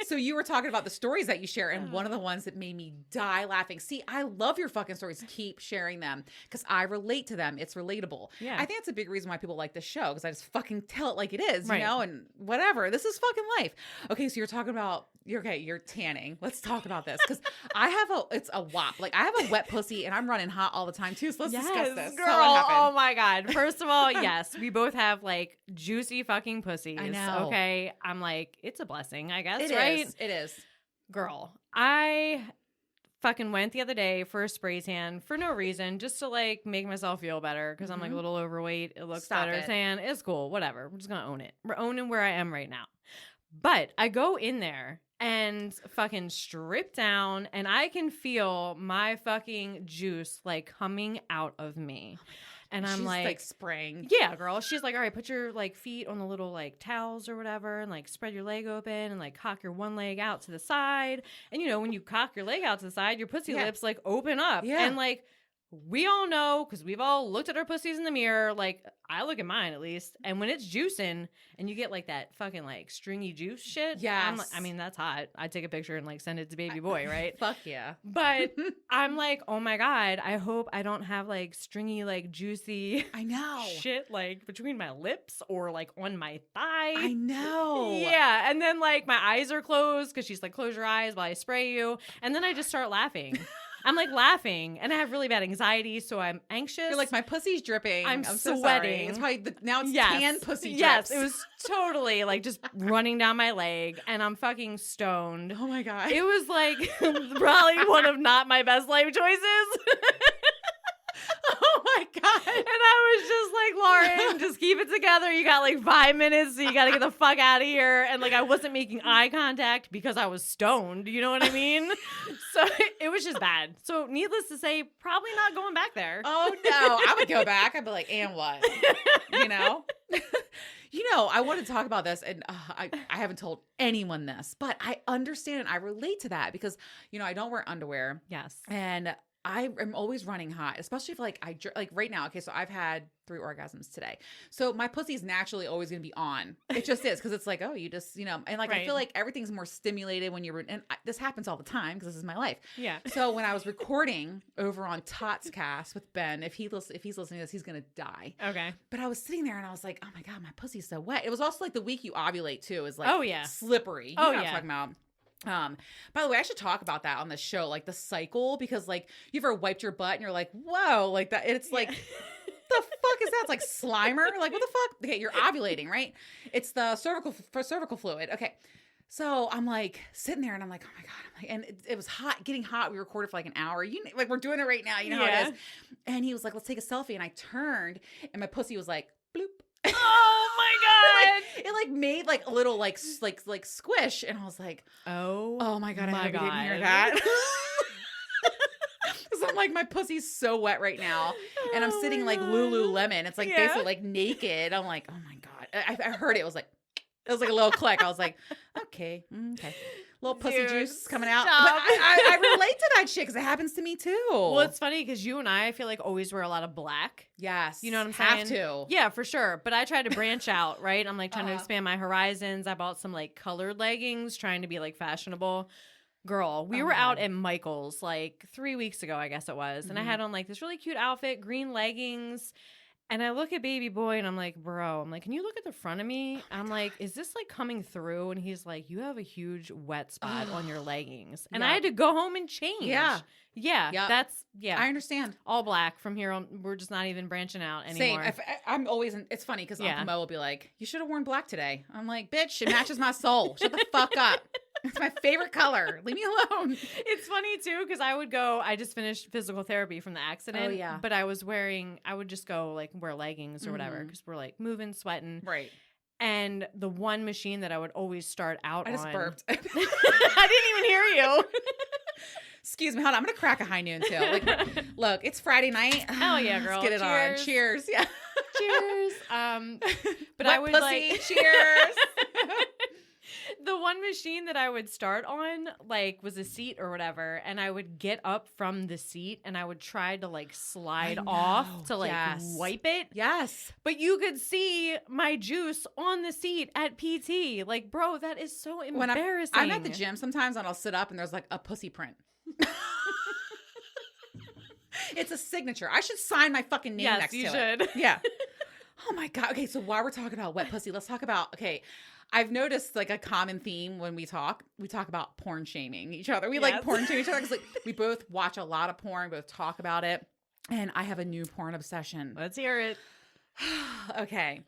So you were talking about the stories that you share, and one of the ones that made me die laughing. See, I love your fucking stories. Keep sharing them because I relate to them. It's relatable. Yeah. I think that's a big reason why people like this show because I just fucking tell it like it is, Right. and whatever. This is fucking life. Okay, so you're talking about you're tanning. Let's talk about this because it's a wop. Like, I have a wet pussy and I'm running hot all the time too. So let's discuss this. Girl. So what happened? Oh my God. First of all, yes, we both have like juicy fucking pussies. I know. Okay. I'm like, it's a blessing, I guess, It right? is. It is. Girl, I fucking went the other day for a spray tan for no reason, just to like make myself feel better because I'm like a little overweight. It looks Stop better. it. Tan. It's cool. Whatever. We're just going to own it. We're owning where I am right now. But I go in there and fucking strip down, and I can feel my fucking juice like coming out of me. And I'm She's like spraying. Yeah, girl. She's like, all right, put your like feet on the little like towels or whatever, and like spread your leg open and like cock your one leg out to the side. And when you cock your leg out to the side, your pussy lips like open up. Yeah. And like, we all know, because we've all looked at our pussies in the mirror, like I look at mine at least, and when it's juicing and you get like that fucking like stringy juice shit, Yes. I mean, that's hot. I'd take a picture and like send it to baby boy, right? Fuck yeah. But I'm like, oh my God, I hope I don't have like stringy, like juicy I know. shit like between my lips or like on my thigh. I know. Yeah. And then like my eyes are closed because she's like, close your eyes while I spray you. And then I just start laughing. I'm like laughing, and I have really bad anxiety, so I'm anxious. You're like, my pussy's dripping. I'm so sweating. sorry. It's probably now it's tan pussy drips. Yes, it was totally like just running down my leg, and I'm fucking stoned. Oh my God. It was like probably one of not my best life choices. Oh my God. And I was just like, Lauren, just keep it together. You got like 5 minutes, so you got to get the fuck out of here. And like, I wasn't making eye contact because I was stoned. You know what I mean? So it was just bad. So needless to say, probably not going back there. Oh no. I would go back. I'd be like, and what? I want to talk about this, and I haven't told anyone this, but I understand and I relate to that because, I don't wear underwear. Yes. And I am always running hot, especially if like right now. Okay, so I've had 3 orgasms today, so my pussy's naturally always going to be on. It just is because it's like, oh, you just and like Right. I feel like everything's more stimulated when this happens all the time because this is my life. Yeah. So when I was recording over on Tots Cast with Ben, if he's listening to this, he's going to die. Okay. But I was sitting there and I was like, oh my God, my pussy's so wet. It was also like the week you ovulate too is like, oh yeah, slippery. You oh know what I'm yeah. talking about. By the way, I should talk about that on the show, like the cycle, because like you ever wiped your butt and you're like, whoa, like that. It's like, the fuck is that? It's like Slimer. Like, what the fuck? Okay, you're ovulating, right? It's the cervical fluid. Okay. So I'm like sitting there and I'm like, oh my God. I'm like, and it was hot, getting hot. We recorded for like an hour. Like we're doing it right now. You know how it is. And he was like, let's take a selfie. And I turned and my pussy was like, bloop. Oh my God. It like made like a little like squish, and I was like, oh my God, I my hope you didn't God. hear that. So I'm like, my pussy's so wet right now. And I'm sitting like Lululemon. It's like basically like naked. I'm like, oh my God. I heard it was like a little click. I was like, okay. Little pussy juice coming out. Stop. But I relate to that shit because it happens to me too. Well, it's funny because you and I feel like always wear a lot of black. Yes. You know what I'm have saying? to. Yeah, for sure. But I tried to branch out, right? I'm like trying to expand my horizons. I bought some like colored leggings, trying to be like fashionable. Girl, we were out at Michael's like 3 weeks ago, I guess it was. And I had on like this really cute outfit, green leggings. And I look at baby boy and I'm like, bro, can you look at the front of me? I'm like, is this like coming through? And he's like, you have a huge wet spot on your leggings. And I had to go home and change. Yeah. Yeah. Yep. That's, I understand. all black from here on. We're just not even branching out anymore. Same. I'm always, it's funny because Uncle Mo will be like, you should have worn black today. I'm like, bitch, it matches my soul. Shut the fuck up. It's my favorite color. Leave me alone. It's funny too because I just finished physical therapy from the accident. Oh, yeah. But I would just go like wear leggings or whatever because we're like moving, sweating. Right. And the one machine that I would always start out on. I just burped. I didn't even hear you. Excuse me. Hold on. I'm going to crack a high noon too. Like, look, it's Friday night. Hell yeah, girl. Let's get it on. Cheers. Yeah. Cheers. But Wet I would pussy. like Cheers. the one machine that I would start on like was a seat or whatever, and I would get up from the seat and I would try to like slide off to like wipe it. Yes. But you could see my juice on the seat at PT. Like, bro, that is so embarrassing. I'm at the gym sometimes and I'll sit up and there's like a pussy print. It's a signature. I should sign my fucking name next to it. Yes, you should. Yeah. Oh my God. Okay, so while we're talking about wet pussy, let's talk about, I've noticed like a common theme when we talk about porn shaming each other. We like porn shame each other because like we both watch a lot of porn, both talk about it. And I have a new porn obsession. Let's hear it. Okay.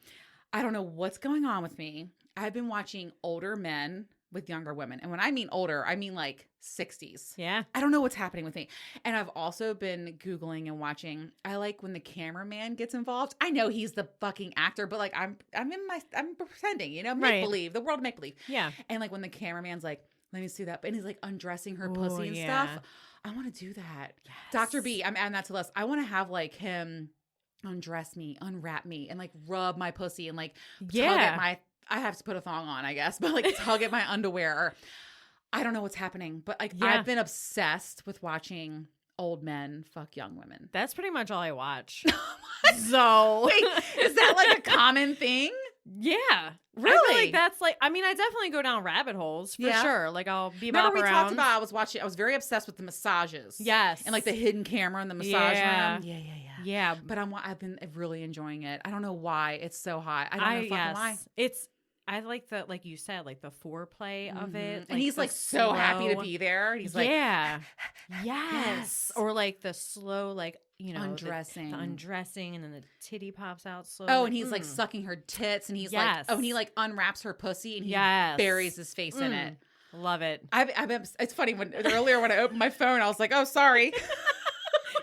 I don't know what's going on with me. I've been watching older men with younger women. And when I mean older, I mean like 60s. Yeah. I don't know what's happening with me. And I've also been Googling and watching. I like when the cameraman gets involved. I know he's the fucking actor, but like I'm pretending, you know, make believe, the world of make believe. Yeah. And like when the cameraman's like, let me see that. And he's like undressing her pussy and stuff. I want to do that. Yes. Dr. B, I'm adding that to the list. I want to have like him undress me, unwrap me, and like rub my pussy and like tug at my, I have to put a thong on, I guess, but like tug at my underwear. I don't know what's happening, but like I've been obsessed with watching old men fuck young women. That's pretty much all I watch. So wait, is that like a common thing? Yeah. Really? I feel like that's like, I mean, I definitely go down rabbit holes for sure. Like I'll be Remember we around. talked about, I was very obsessed with the massages. Yes. And like the hidden camera in the massage room. Yeah. But I've been really enjoying it. I don't know why it's so hot. I don't know fucking why. I like the, like you said, like the foreplay of it. And he's like so happy to be there. He's like, yes. Or like the slow, like, you know, undressing. The undressing, and then the titty pops out slowly. Oh, and he's like sucking her tits, and he's like, and he like unwraps her pussy, and he buries his face in it. Love it. It's funny earlier when I opened my phone, I was like, oh, sorry.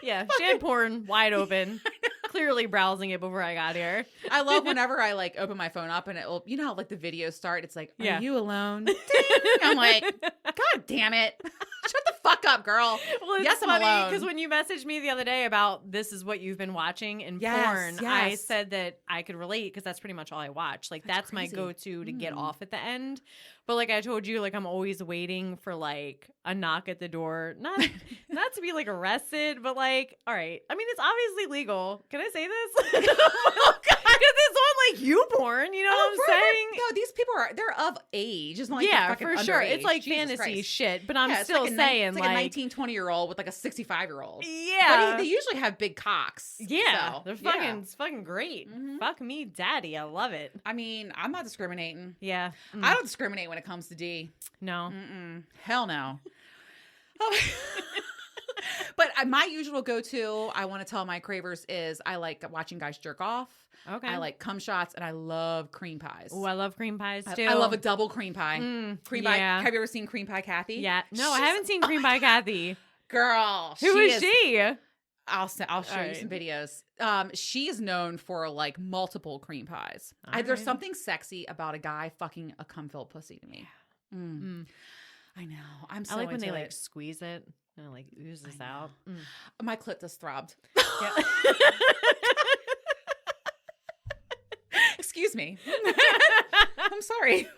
Yeah, she had porn wide open. Clearly browsing it before I got here. I love whenever I like open my phone up and it'll, you know how like the videos start, it's like, are you alone? Ding! I'm like, God damn it. Shut the fuck up, girl. Well, it's yes, funny I'm alone. because when you messaged me the other day about this is what you've been watching in porn, I said that I could relate because that's pretty much all I watch. Like that's my go-to to get off at the end. But like I told you, like I'm always waiting for like a knock at the door. Not to be like arrested, but like, all right. I mean, it's obviously legal. Can I say this? Because it's on like YouPorn. You know what I'm saying? No, these people they're of age. It's not like yeah, they're for sure. underage. It's like Jesus fantasy Christ. shit. But I'm still it's saying it's like a 19, 20-year-old with like a 65-year-old. Yeah. But they usually have big cocks. Yeah. So, they're fucking, it's fucking great. Mm-hmm. Fuck me, daddy. I love it. I mean, I'm not discriminating. Yeah. I don't discriminate when it comes to D. No. Hell no. But my usual go-to, I want to tell my cravers, is I like watching guys jerk off. Okay. I like cum shots, and I love cream pies. Oh, I love cream pies too. I love a double cream pie. Cream pie. Have you ever seen Cream Pie Kathy? Yeah. No, I haven't seen Cream Pie Kathy. Girl. Who is she? I'll show you some videos. She is known for like multiple cream pies. There's something sexy about a guy fucking a cum-filled pussy to me. I know. I'm so I like when they into like it. squeeze it kind of like oozes out. My clit just throbbed. Yeah. Excuse me. I'm sorry.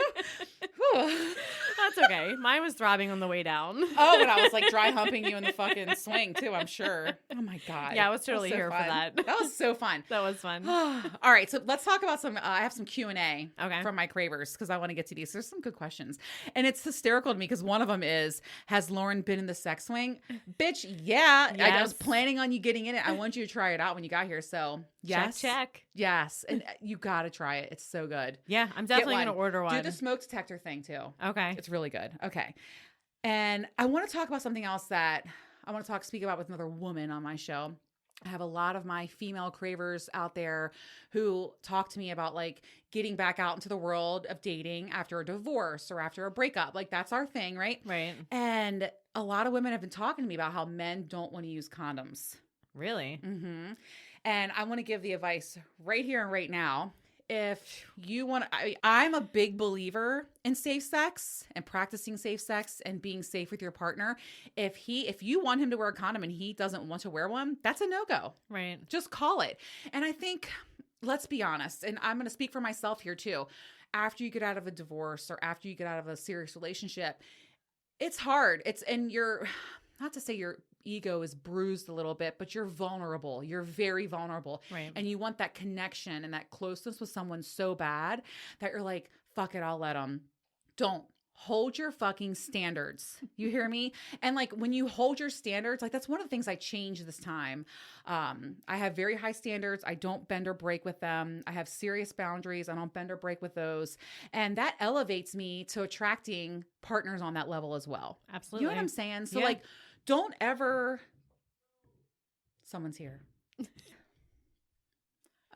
That's okay. Mine was throbbing on the way down. Oh, and I was like dry humping you in the fucking swing too, I'm sure. Oh my God. Yeah, I was totally here for that. That was so fun. That was fun. All right, so let's talk about some, I have some Q&A Okay. from my Cravers because I want to get to these. There's some good questions. And it's hysterical to me because one of them is, has Lauren been in the sex swing? Bitch, yeah. Yes. I was planning on you getting in it. I want you to try it out when you got here. So yes. Check. Yes. And you got to try it. It's so good. Yeah, I'm definitely one. going to order one. Do the smoke detector thing too. Okay. It's really good. Okay. And I want to talk about something else that I want to speak about with another woman on my show. I have a lot of my female cravers out there who talk to me about like getting back out into the world of dating after a divorce or after a breakup. Like that's our thing, right? Right. And a lot of women have been talking to me about how men don't want to use condoms. Really? Mm-hmm. And I want to give the advice right here and right now. If you want to, I'm a big believer in safe sex and practicing safe sex and being safe with your partner. If you want him to wear a condom and he doesn't want to wear one, that's a no-go. Right. Just call it. And I think, let's be honest, and I'm going to speak for myself here too. After you get out of a divorce or after you get out of a serious relationship, it's hard. And you're, not to say your ego is bruised a little bit, but you're vulnerable. You're very vulnerable. Right. And you want that connection and that closeness with someone so bad that you're like, fuck it, I'll let them. Don't. Hold your fucking standards. You hear me? And like when you hold your standards, like that's one of the things I changed this time. I have very high standards. I don't bend or break with them. I have serious boundaries. I don't bend or break with those. And that elevates me to attracting partners on that level as well. Absolutely. You know what I'm saying? So Yeah. like, don't ever, someone's here.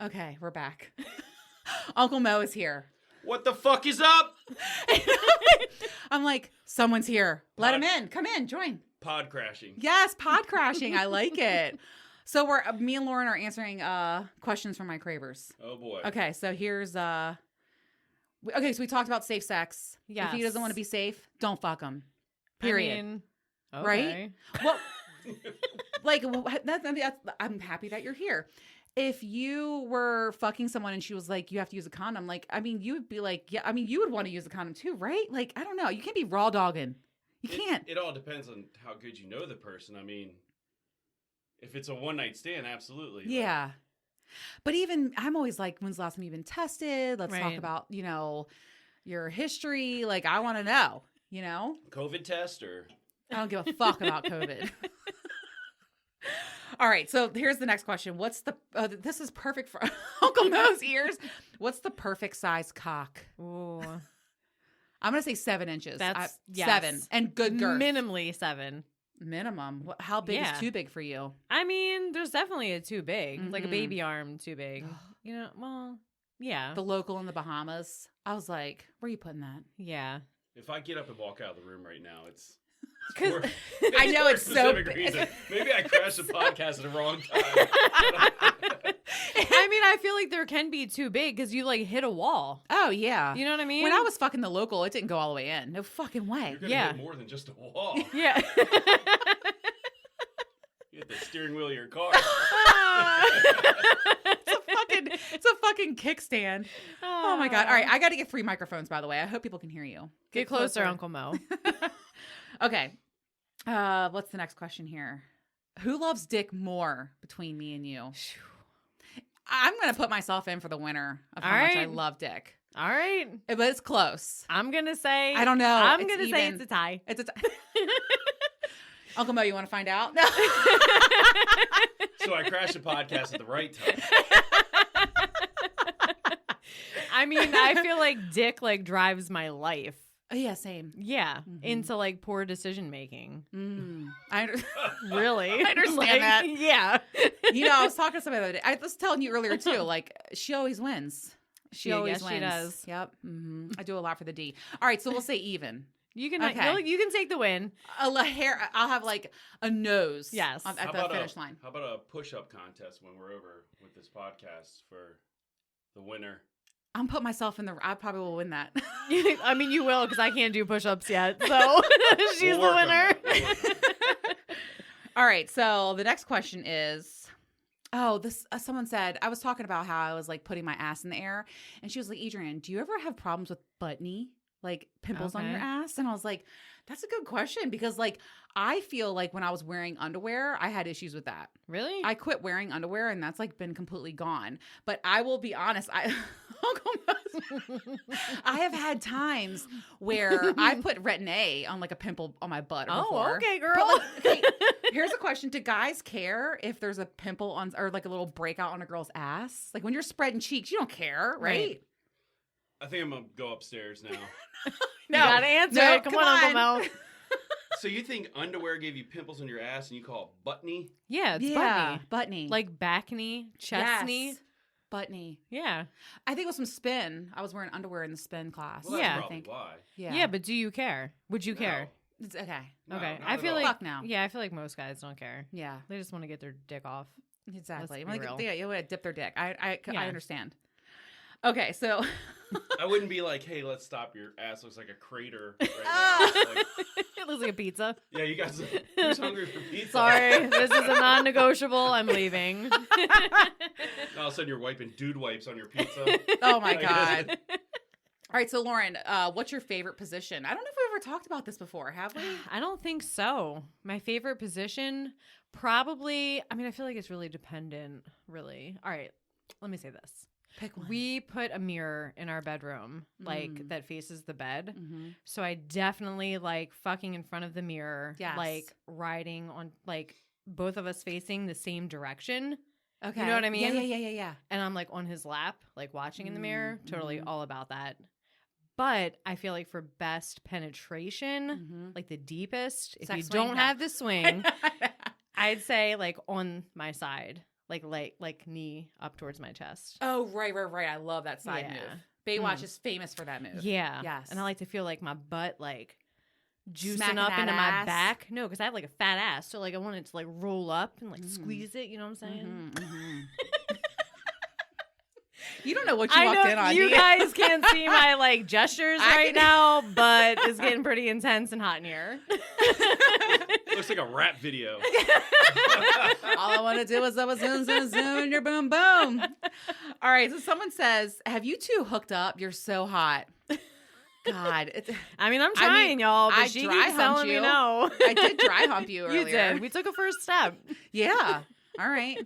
Okay, we're back. Uncle Mo is here. What the fuck is up? I'm like, someone's here. Let him in. Come in. Join. Pod crashing. Yes, pod crashing. I like it. So me and Lauren are answering questions from my Cravers. Oh boy. Okay, so here's so we talked about safe sex. Yes. If he doesn't want to be safe, don't fuck him. Period. I mean, okay. Right? Well, like I'm happy that you're here. If you were fucking someone and she was like, you have to use a condom, like, I mean, you would be like, yeah, I mean, you would want to use a condom too, right? Like, I don't know. You can't be raw dogging. You can't. It all depends on how good you know the person. I mean, if it's a one-night stand, absolutely. Yeah. But even, I'm always like, when's the last time you've been tested? Let's talk Right. about, your history. Like, I want to know, COVID test or... I don't give a fuck about COVID. All right, so here's the next question. What's this is perfect for Uncle Mo's ears. What's the perfect size cock? Ooh. I'm going to say 7 inches. That's yes. 7 and good girth. Minimally 7. Minimum. How big Yeah. is too big for you? I mean, there's definitely a too big, like a Mhm. baby arm too big. Well, yeah. The local in the Bahamas. I was like, where are you putting that? Yeah. If I get up and walk out of the room right now, it's 'Cause for- I know for a it's so specific big. reason. Maybe I crashed the podcast at the wrong time. I mean, I feel like there can be too big because you like hit a wall. Oh, yeah. You know what I mean? When I was fucking the local, it didn't go all the way in. No fucking way. You're gonna Yeah. hit more than just a wall. Yeah. You hit the steering wheel of your car. It's a fucking kickstand. Oh my God. All right. I got to get 3 microphones, by the way. I hope people can hear you. Get closer, Uncle Mo. Okay. What's the next question here? Who loves dick more between me and you? I'm going to put myself in for the winner of how All much I right. love dick. All right. But it's close. I'm going to say. I don't know. I'm It's going to say even. it's a tie. It's a Uncle Mo, you want to find out? So I crashed the podcast at the right time. I mean, I feel like dick like drives my life. Oh, yeah, same. Yeah. Mhm. Into like poor decision making. Really? I understand Like, that. Yeah. I was talking to somebody the other day. I was telling you earlier, too, like, she always wins. She always yes, wins. she does. Yep. I do a lot for the D. All right, so we'll say even. You can Okay. you can take the win. I'll have like a nose. Yes. At How the about finish line. How about a push-up contest when we're over with this podcast for the winner? I'm putting myself in I probably will win that. I mean, you will because I can't do push-ups yet. So she's We'll the work on winner. that. We'll work on All right. So the next question is, someone said, I was talking about how I was like putting my ass in the air, and she was like, Adrian, do you ever have problems with butt knee? Like pimples on your ass? And I was like, that's a good question, because like I feel like when I was wearing underwear, I had issues with that. Really? I quit wearing underwear and that's like been completely gone. But I will be honest, I have had times where I put Retin-A on like a pimple on my butt before. Okay, girl. But, like, okay, here's a question. Do guys care if there's a pimple on or like a little breakout on a girl's ass? Like when you're spreading cheeks, you don't care, right? I think I'm gonna go upstairs now. No, you gotta answer it. Come on, Uncle Mel. So you think underwear gave you pimples on your ass and you call it butt knee? Yeah, it's butt knee. like back knee, chest knee, butt knee. Yeah, I think it was some spin. I was wearing underwear in the spin class. Well, that's probably why. Yeah, but do you care? Would you care? It's okay. No, okay, not I at feel all. like Fuck no. Yeah, I feel like most guys don't care. Yeah, They just want to get their dick off. exactly. Let's be real. Yeah, you would dip their dick. I Yeah. understand. Okay, so I wouldn't be like, hey, let's stop. Your ass looks like a crater right now. Like, It looks like a pizza. yeah, you guys, who's hungry for pizza? Sorry, this is a non-negotiable. I'm leaving. All of a sudden, you're wiping dude wipes on your pizza. oh my I god. guess. All right, so Lauren, what's your favorite position? I don't know if we've ever talked about this before, have we? I don't think so. My favorite position, probably. I mean, I feel like it's really dependent. Really. All right. Let me say this. Pick one. We put a mirror in our bedroom, like that faces the bed. Mm-hmm. So I definitely like fucking in front of the mirror, Yes. like riding on, like both of us facing the same direction. Okay. You know what I mean? Yeah. And I'm like on his lap, like watching in the mirror. Totally all about that. But I feel like for best penetration, like the deepest, if Sex you swing? don't No. have the swing, I'd say like on my side, like knee up towards my chest. Oh, right. I love that side Yeah. move. Baywatch is famous for that move. Yeah. Yes. And I like to feel like my butt like juicing Smacking up that into ass. my back. No, because I have like a fat ass. So like I want it to like roll up and like squeeze it. You know what I'm saying? You don't know what you I walked know in on. you do you? guys can't see my like gestures I right can- now, but it's getting pretty intense and hot in here. Looks like a rap video. All I want to do is zoom, your boom, boom. All right. So someone says, have you two hooked up? You're so hot. God. I mean, I'm trying, y'all, but I she dry keeps humped telling me you. no. I did dry hump you earlier. You did. We took a first step. Yeah. All right.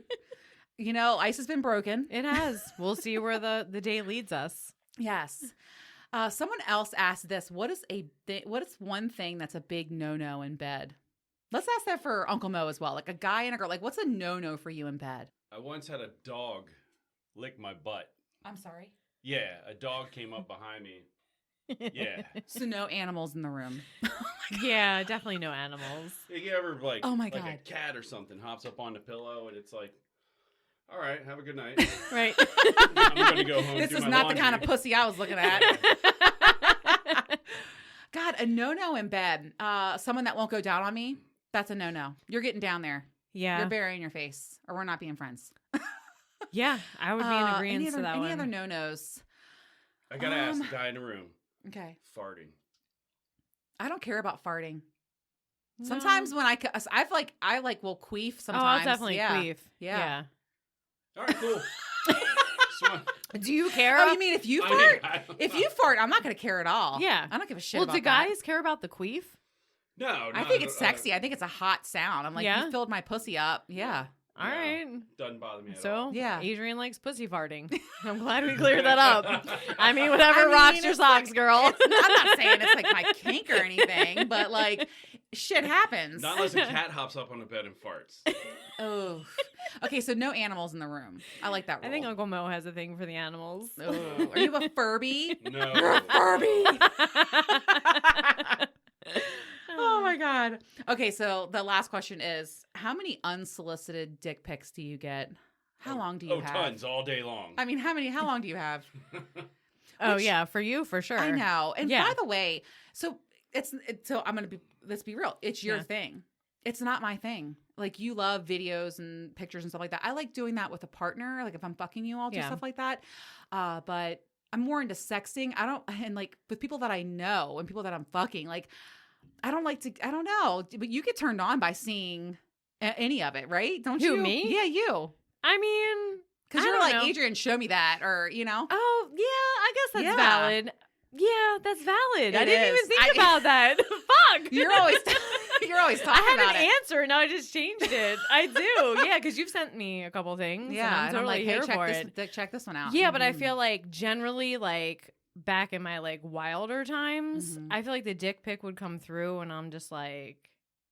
You know, ice has been broken. It has. We'll see where the day leads us. Yes. Someone else asked this. What is one thing that's a big no-no in bed? Let's ask that for Uncle Mo as well. Like a guy and a girl. Like, what's a no-no for you in bed? I once had a dog lick my butt. I'm sorry. Yeah, a dog came up behind me. Yeah. So no animals in the room. Yeah, definitely no animals. You ever like, Oh my like God. a cat or something hops up on the pillow and it's like, all right, have a good night. Right. I'm gonna go home. This do is my not laundry. the kind of pussy I was looking at. God, a no-no in bed. Someone that won't go down on me. That's a no-no. You're getting down there. Yeah. You're burying your face, or we're not being friends. Yeah, I would be in agreement to that any one. other no-nos? I gotta ask the guy in the room. Okay. Farting. I don't care about farting. No. Sometimes when I will queef Oh, sometimes. I'll definitely queef. Yeah. All right, cool. Just want- Do you care? Oh, you mean if you I fart? mean, I don't If know. you fart, I'm not going to care at all. Yeah. I don't give a shit well, about do that. guys care about the queef? No, I think it's sexy. I think it's a hot sound. I'm like, Yeah? you filled my pussy up. Yeah. All No. right. Doesn't bother me at So, all. Yeah. Adrian likes pussy farting. I'm glad we cleared that up. I mean, whatever I mean, rocks your it's socks, girl. I'm not saying it's like my kink or anything, but like shit happens. Not unless a cat hops up on the bed and farts. Oh. Okay, so no animals in the room. I like that rule. I think Uncle Mo has a thing for the animals. Oh. Are you a Furby? No. Furby. Oh my God. Okay, so the last question is, how many unsolicited dick pics do you get? How long do you have? tons all day long. I mean, how long do you have? Oh, Which- yeah, for you, for sure. I know. And Yeah. by the way, so let's be real. It's your Yeah. thing. It's not my thing. Like, you love videos and pictures and stuff like that. I like doing that with a partner. Like, if I'm fucking you, I'll do Yeah. stuff like that. But I'm more into sexting. And like with people that I know and people that I'm fucking, like, I don't know, but you get turned on by seeing any of it, right? Don't Who, you? me? Yeah, you. I mean, Because I you're don't like, know. Adrian, show me that, or Oh, yeah, I guess that's Yeah. valid. Yeah, that's valid. I It didn't is. even think about that. Fuck. You're always talking I had about an it. answer. Now I just changed it. I do. Yeah, because you've sent me a couple things. Yeah, and I'm and totally like, here hey, for it. check this one out. Yeah, but I Mhm. feel like generally, like back in my like wilder times, Mhm. I feel like the dick pic would come through, and I'm just like,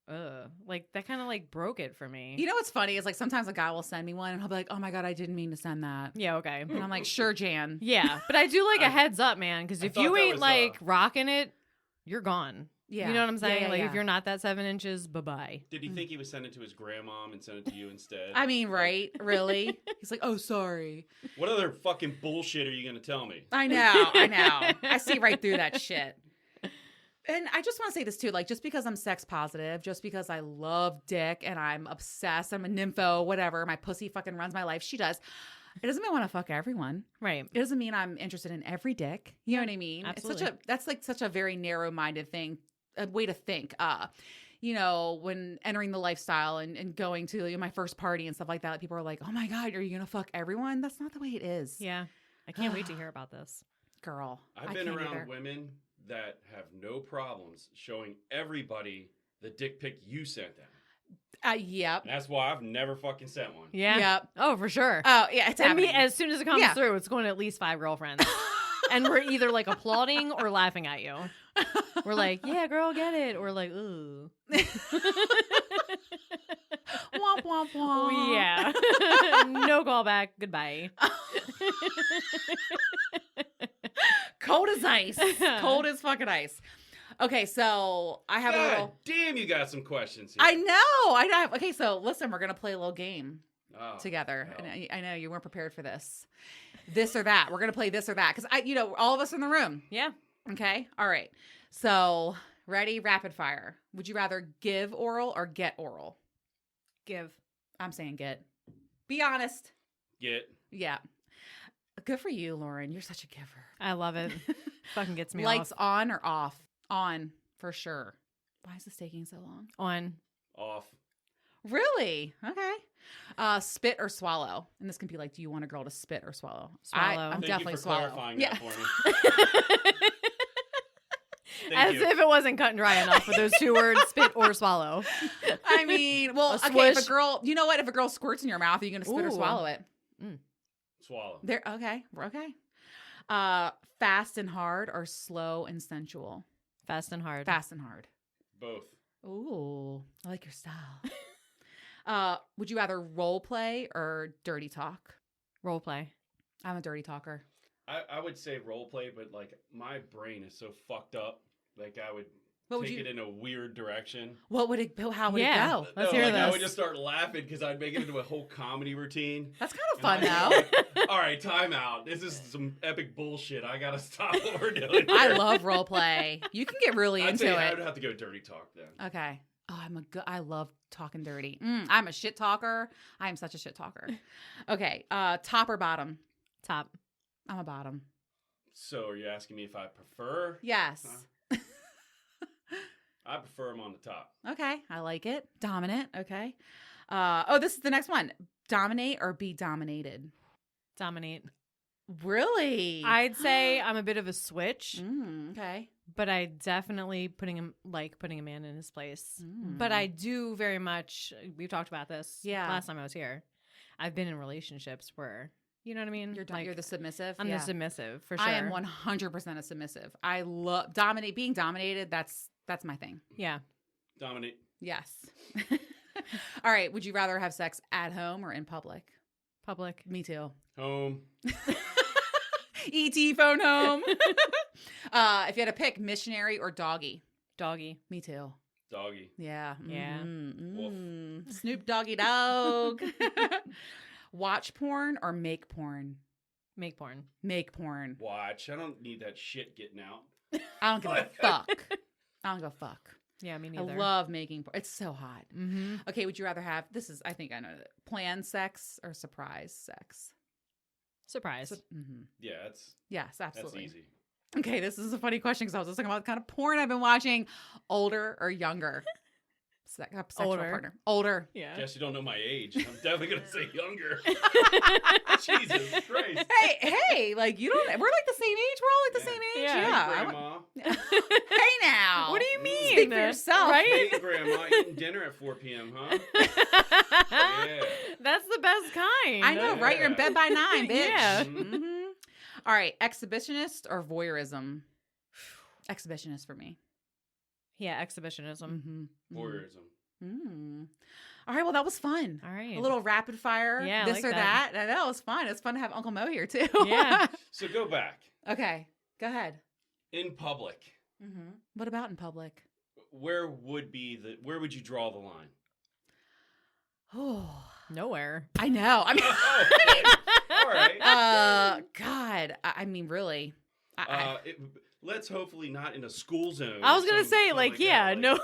ugh, like that kind of like broke it for me. You know what's funny is like sometimes a guy will send me one and he'll be like, "Oh my god, I didn't mean to send that," Yeah, okay. and I'm like, "Sure, Jan." Yeah, but I do like a heads up, man, because I if thought you that ain't was, like rocking it, you're gone. Yeah, You know what I'm saying? Yeah, like yeah. if you're not that 7 inches, bye bye. Did he think he was sending it to his grandmom and send it to you instead? I mean, right? Really? He's like, "Oh, sorry." What other fucking bullshit are you going to tell me? I know. I see right through that shit. And I just want to say this too, like just because I'm sex positive, just because I love dick and I'm obsessed, I'm a nympho, whatever, my pussy fucking runs my life, she does. It doesn't mean I want to fuck everyone. Right. It doesn't mean I'm interested in every dick. You know what I mean? absolutely. That's like such a very narrow-minded thing, a way to think. When entering the lifestyle and going to my first party and stuff like that, people are like, "Oh my god, are you gonna fuck everyone?" That's not the way it is. Yeah. I can't wait to hear about this. Girl, I've I been can't around either. women that have no problems showing everybody the dick pic you sent them. Yep. That's why I've never fucking sent one. Yeah. Yep. Oh, for sure. Oh yeah, it's And me, happening. as soon as it comes Yeah. through, it's going to at least 5 girlfriends. And we're either like applauding or laughing at you. We're like, yeah, girl, get it. Or like, ooh. Womp womp womp. Oh, yeah. No callback. Goodbye. Cold as ice. Cold as fucking ice. Okay, so I have a God little. damn, you got some questions here. I know. Okay, so listen, we're gonna play a little game Oh, together. hell. And I know you weren't prepared for this. This or that. We're gonna play this or that because all of us in the room. Yeah. Okay. All right. So ready? Rapid fire. Would you rather give oral or get oral? Give. I'm saying get. Be honest. Get. Yeah. Good for you, Lauren. You're such a giver. I love it. Fucking gets me Lights off. on or off? On, for sure. Why is this taking so long? On. Off. Really? Okay. Spit or swallow? And this can be like, do you want a girl to spit or swallow? Swallow. I'm Thank definitely you for swallow. clarifying Yeah. that for me. Thank As you. if it wasn't cut and dry enough with those 2 words, spit or swallow. I mean, well, A okay. If a swish. girl, you know what? If a girl squirts in your mouth, are you going to spit or Ooh. swallow it? Swallow. There. Okay. Fast and hard or slow and sensual? Fast and hard. Fast and hard. Both. Ooh, I like your style. Would you rather role play or dirty talk? Role play. I'm a dirty talker. I would say role play, but like my brain is so fucked up. Like I would What would take you? it in a weird direction. What would it? How would Yeah. it go? Let's No, hear like, I this. would just start laughing because I'd make it into a whole comedy routine. That's kind of And fun I'd though. be like, all right, time out. This is some epic bullshit. I gotta stop what we're doing. I here." love role play. You can get really I'd into say I it. would have to go dirty talk then. Okay. Oh, I love talking dirty. I'm a shit talker. I am such a shit talker. Okay. Top or bottom? Top. I'm a bottom. So are you asking me if I prefer? Yes. I prefer them on the top. Okay. I like it. Dominant. Okay. This is the next one. Dominate or be dominated? Dominate. Really? I'd say I'm a bit of a switch, Okay. but I definitely putting a man in his place. Mm. But I do very much. We've talked about this. Yeah. Last time I was here, I've been in relationships where you know what I mean. You're the submissive. I'm Yeah. the submissive for sure. I am 100% a submissive. I love being dominated. That's my thing. Yeah. Dominate. Yes. All right. Would you rather have sex at home or in public? Public. Me too. Home. ET phone home. If you had to pick missionary or doggy, Doggy. me too. Doggy. Yeah. Yeah. Snoop Doggy Dog. Watch porn or make porn? Make porn. Make porn. Watch. I don't need that shit getting out. I don't give a fuck. I don't give a fuck. Yeah, me I neither. love making porn. It's so hot. Mm-hmm. Okay, would you rather have I think I know that. Planned sex or surprise sex? Surprise. Yeah, that's Yes, absolutely. easy. Okay, this is a funny question because I was just talking about the kind of porn I've been watching. Older or younger? sexual Older. partner. Older. Yeah. Guess you don't know my age. I'm definitely gonna say younger. Jesus Christ. Hey, like you don't. We're like the same age. We're all like the same age. Yeah. Yeah. Hey, Grandma. Hey now. What do you mean? Speak for yourself. Right? Hey, Grandma. Eating dinner at 4 p.m., huh? Yeah. That's the best kind. I know, right? You're in bed by 9, bitch. Yeah. Mhm. All right, exhibitionist or voyeurism? Exhibitionist for me. Yeah, exhibitionism. Mm-hmm. Voyeurism. Mm. All right, well, that was fun. All right. A little rapid fire, Yeah, I this like or that. that. I know, it was fun. It's fun to have Uncle Mo here, too. Yeah. So go back. Okay, go ahead. In public, Mm-hmm. What about in public? where would you draw the line? Oh, Nowhere. I know. I mean, All right. God, I mean, really. Let's hopefully not in a school zone. I was or gonna something say, like, that. yeah, Like, no.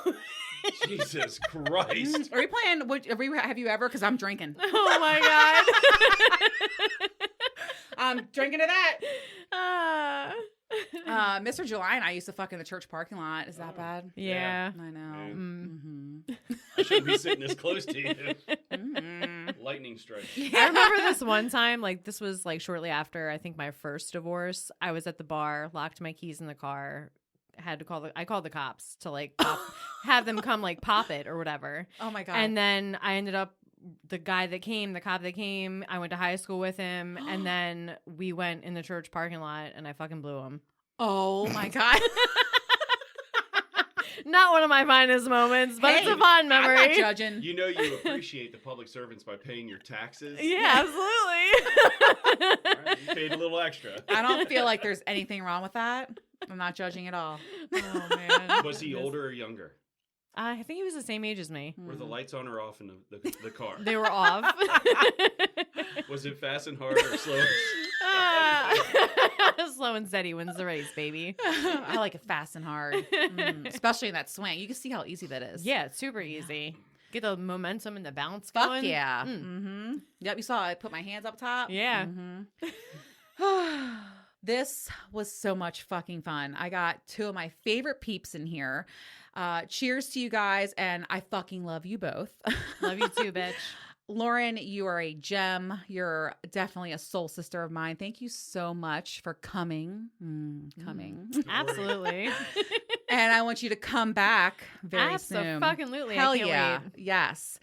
Jesus Christ. Are we playing? Have you ever? Because I'm drinking. Oh my god. I'm drinking to that. Ah. Mr. July and I used to fuck in the church parking lot. Is that Oh. bad? Yeah. I know. Yeah. Mm-hmm. I shouldn't be sitting this close to you. Mm-hmm. Lightning strike. I remember this one time, like this was like shortly after I think my first divorce. I was at the bar, locked my keys in the car, I called the cops to like have them come like pop it or whatever. Oh my God. And then I ended up the cop that came, I went to high school with him, and then we went in the church parking lot and I fucking blew him. Oh my God. Not one of my finest moments, but it's Hey, a fun memory. I'm not judging. You know you appreciate the public servants by paying your taxes. Yeah, absolutely. Right, you paid a little extra. I don't feel like there's anything wrong with that. I'm not judging at all. Oh man. Was he older or younger? I think he was the same age as me. Were the lights on or off in the car? They were off. Was it fast and hard or slow? Slow and steady wins the race, baby. I like it fast and hard, especially in that swing. You can see how easy that is. Yeah, it's super easy. Get the momentum and the bounce Fuck going. yeah. Mm. Mm-hmm. Yep, you saw I put my hands up top. Yeah. Mm-hmm. This was so much fucking fun. I got two of my favorite peeps in here. Cheers to you guys, and I fucking love you both. Love you too, bitch. Lauren, you are a gem. You're definitely a soul sister of mine. Thank you so much for coming. Coming. Absolutely. And I want you to come back very soon. Absolutely. Hell I can't yeah. wait. Yes.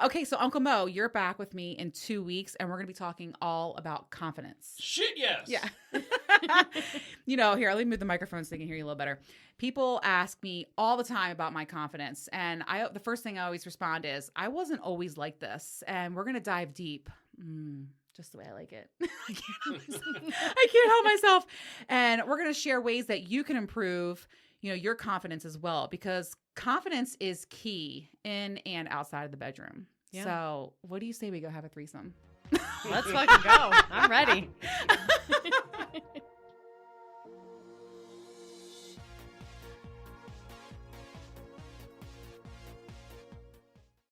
Okay, so Uncle Mo, you're back with me in 2 weeks, and we're going to be talking all about confidence. Shit, yes. Yeah. Here, let me move the microphone so they can hear you a little better. People ask me all the time about my confidence, and the first thing I always respond is, I wasn't always like this, and we're going to dive deep. Just the way I like it. I can't help myself. And we're going to share ways that you can improve, your confidence as well, because confidence is key in and outside of the bedroom. Yeah. So what do you say we go have a threesome? Let's fucking go. I'm ready.